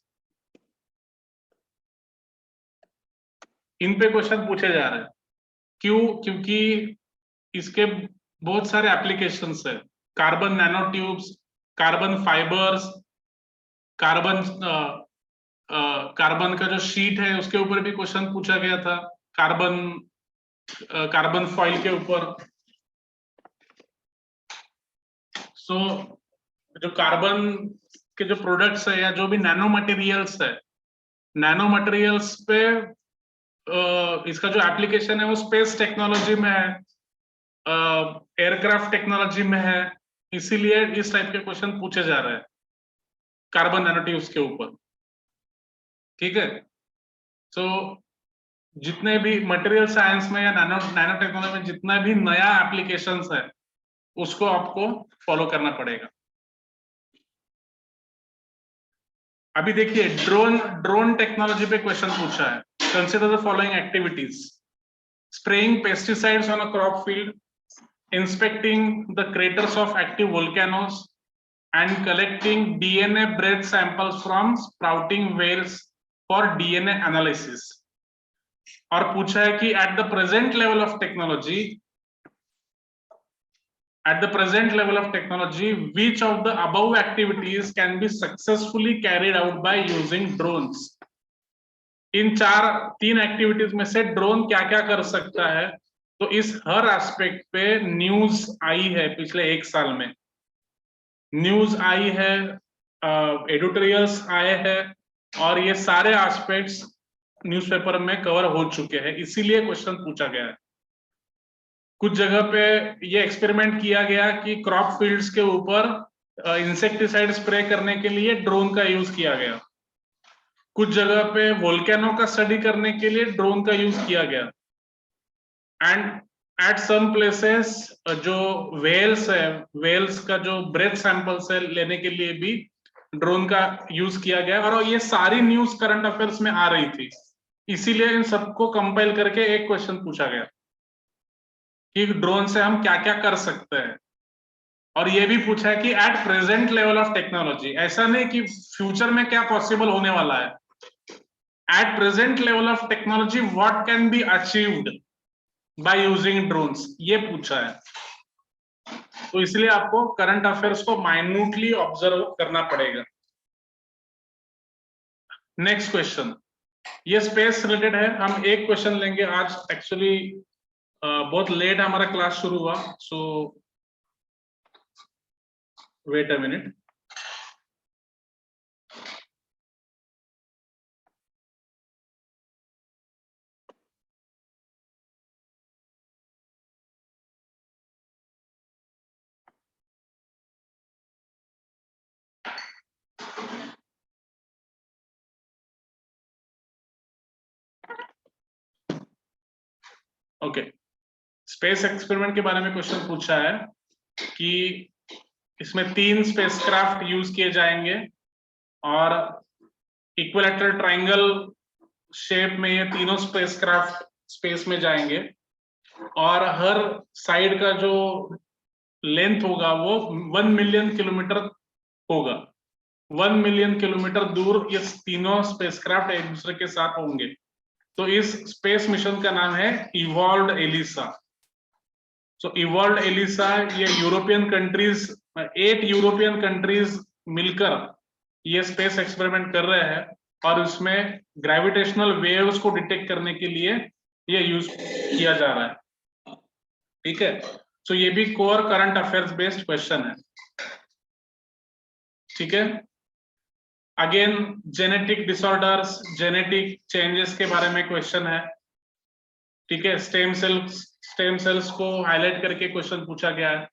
इन पे क्वेश्चन पूछे जा रहे हैं। क्यों? क्योंकि इसके बहुत सारे एप्लीकेशंस है, carbon nano tubes, carbon fibres, carbon carbon का जो शीट है उसके ऊपर भी क्वेश्चन पूछा गया था, कार्बन फॉइल के ऊपर। सो जो कार्बन के जो प्रोडक्ट्स है या जो भी नैनो मटेरियल्स है, नैनो मटेरियल्स पे इसका जो एप्लीकेशन है वो स्पेस टेक्नोलॉजी में है, एयरक्राफ्ट टेक्नोलॉजी में है, इसीलिए इस टाइप के क्वेश्चन पूछे जा रहे हैं कार्बन नैनोट्यूब्स के ऊपर। ठीक है, तो जितने भी मटेरियल साइंस में या नैनो टेक्नोलॉजी में जितना भी नया एप्लीकेशंस है उसको आपको फॉलो करना पड़ेगा। अभी देखिए ड्रोन टेक्नोलॉजी पे क्वेश्चन पूछा है, consider the following activities: spraying pesticides on a crop field, inspecting the craters of active volcanoes, and collecting DNA breath samples from sprouting whales for DNA analysis। और पूछा है कि at the present level of technology, which of the above activities can be successfully carried out by using drones? इन तीन activities में से drone क्या क्या कर सकता है? तो इस हर एस्पेक्ट पे न्यूज आई है पिछले 1 साल में। न्यूज आई है, एडिटोरियल्स आए हैं, और ये सारे एस्पेक्ट्स न्यूज़पेपर में कवर हो चुके हैं, इसीलिए क्वेश्चन पूछा गया है। कुछ जगह पे ये एक्सपेरिमेंट किया गया कि क्रॉप फील्ड्स के ऊपर इंसेक्टिसाइड स्प्रे करने के लिए ड्रोन का यूज किया गया। कुछ जगह पे वोल्केनो का स्टडी करने के लिए ड्रोन का यूज किया गया। एंड एट सम प्लेसेस जो वेल्स है, वेल्स का जो ब्रेथ सैंपल्स है लेने के लिए भी ड्रोन का यूज किया गया। और ये सारी न्यूज करंट अफेयर्स में आ रही थी, इसीलिए इन सबको कंपाइल करके एक क्वेश्चन पूछा गया कि ड्रोन से हम क्या क्या कर सकते हैं। और ये भी पूछा है कि at present level of technology, ऐसा नहीं कि फ्यूचर में क्या पॉसिबल होने वाला है, at present level of technology what can be achieved by using drones, ये पूछा है। तो इसलिए आपको करंट अफेयर्स को माइन्यूटली ऑब्जर्व करना पड़ेगा। नेक्स्ट क्वेश्चन, ये स्पेस रिलेटेड है। हम एक क्वेश्चन लेंगे आज। एक्चुअली बहुत लेट हमारा क्लास शुरू हुआ, so wait a minute. Okay, space experiment के बारे में क्वेश्चन पूछा है कि इसमें 3 स्पेसक्राफ्ट यूज किए जाएंगे और इक्विलैटरल ट्रायंगल शेप में ये तीनों स्पेसक्राफ्ट स्पेस में जाएंगे, और हर साइड का जो लेंथ होगा वो 1 मिलियन किलोमीटर होगा। 1 मिलियन किलोमीटर दूर ये तीनों स्पेसक्राफ्ट एक दूसरे के साथ होंगे। तो इस स्पेस मिशन का नाम है इवॉल्व्ड एलिसा। सो इवॉल्व्ड एलिसा, ये यूरोपियन कंट्रीज, 8 यूरोपियन कंट्रीज मिलकर ये स्पेस एक्सपेरिमेंट कर रहे हैं, और उसमें ग्रेविटेशनल वेव्स को डिटेक्ट करने के लिए ये यूज किया जा रहा है। ठीक है, सो ये भी core current affairs based question है। ठीक है, again genetic disorders, genetic changes के बारे में क्वेश्चन है। ठीक है, स्टेम सेल्स को हाईलाइट करके क्वेश्चन पूछा गया है।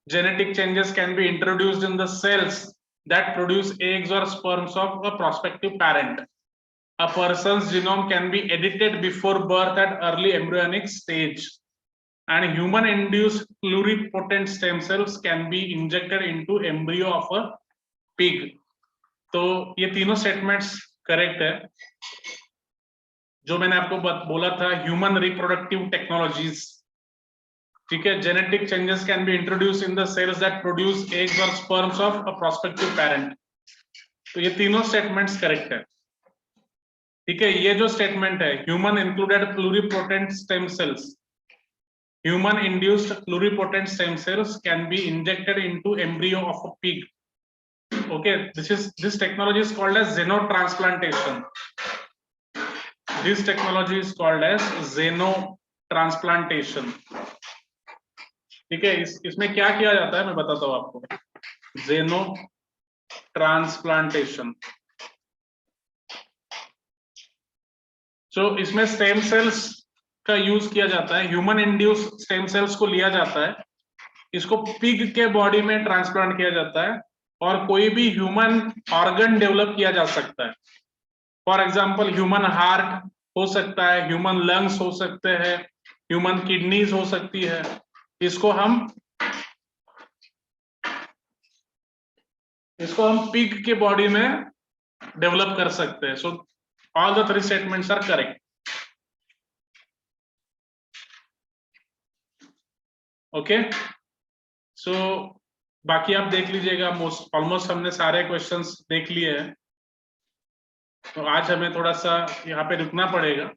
Genetic changes can be introduced in the cells that produce eggs और sperms of a prospective parent. A person's genome can be edited before birth at early embryonic stage, and human-induced pluripotent stem cells can be injected into embryo of a pig. तो ये तीनों statements correct है। जो मैंने आपको बोला था, human reproductive technologies. ठीक है, genetic changes can be introduce in the cells that produce eggs और sperms of a prospective parent. तो ये तीनों स्टेटमेंट्स करेक्ट है। ठीक है, ये जो स्टेटमेंट है, human included pluripotent stem cells, human induced pluripotent stem cells can be injected into embryo of a pig. Okay, this technology is called as xenotransplantation. This technology is called as xenotransplantation. ठीक है, इसमें क्या किया जाता है मैं बताता हूं आपको। xenotransplantation, तो इसमें स्टेम सेल्स का यूज किया जाता है। ह्यूमन इंड्यूस स्टेम सेल्स को लिया जाता है, इसको पिग के बॉडी में ट्रांसप्लांट किया जाता है, और कोई भी ह्यूमन ऑर्गन डेवलप किया जा सकता है। फॉर एग्जाम्पल ह्यूमन हार्ट हो सकता है, ह्यूमन लंग्स हो सकते हैं, ह्यूमन किडनीज हो सकती है। इसको हम पिग के बॉडी में डेवलप कर सकते हैं। So all the 3 statements are correct. Okay, so बाकी आप देख लीजिएगा, ऑलमोस्ट हमने सारे क्वेश्चंस देख लिए हैं। तो आज हमें थोड़ा सा यहाँ पे रुकना पड़ेगा।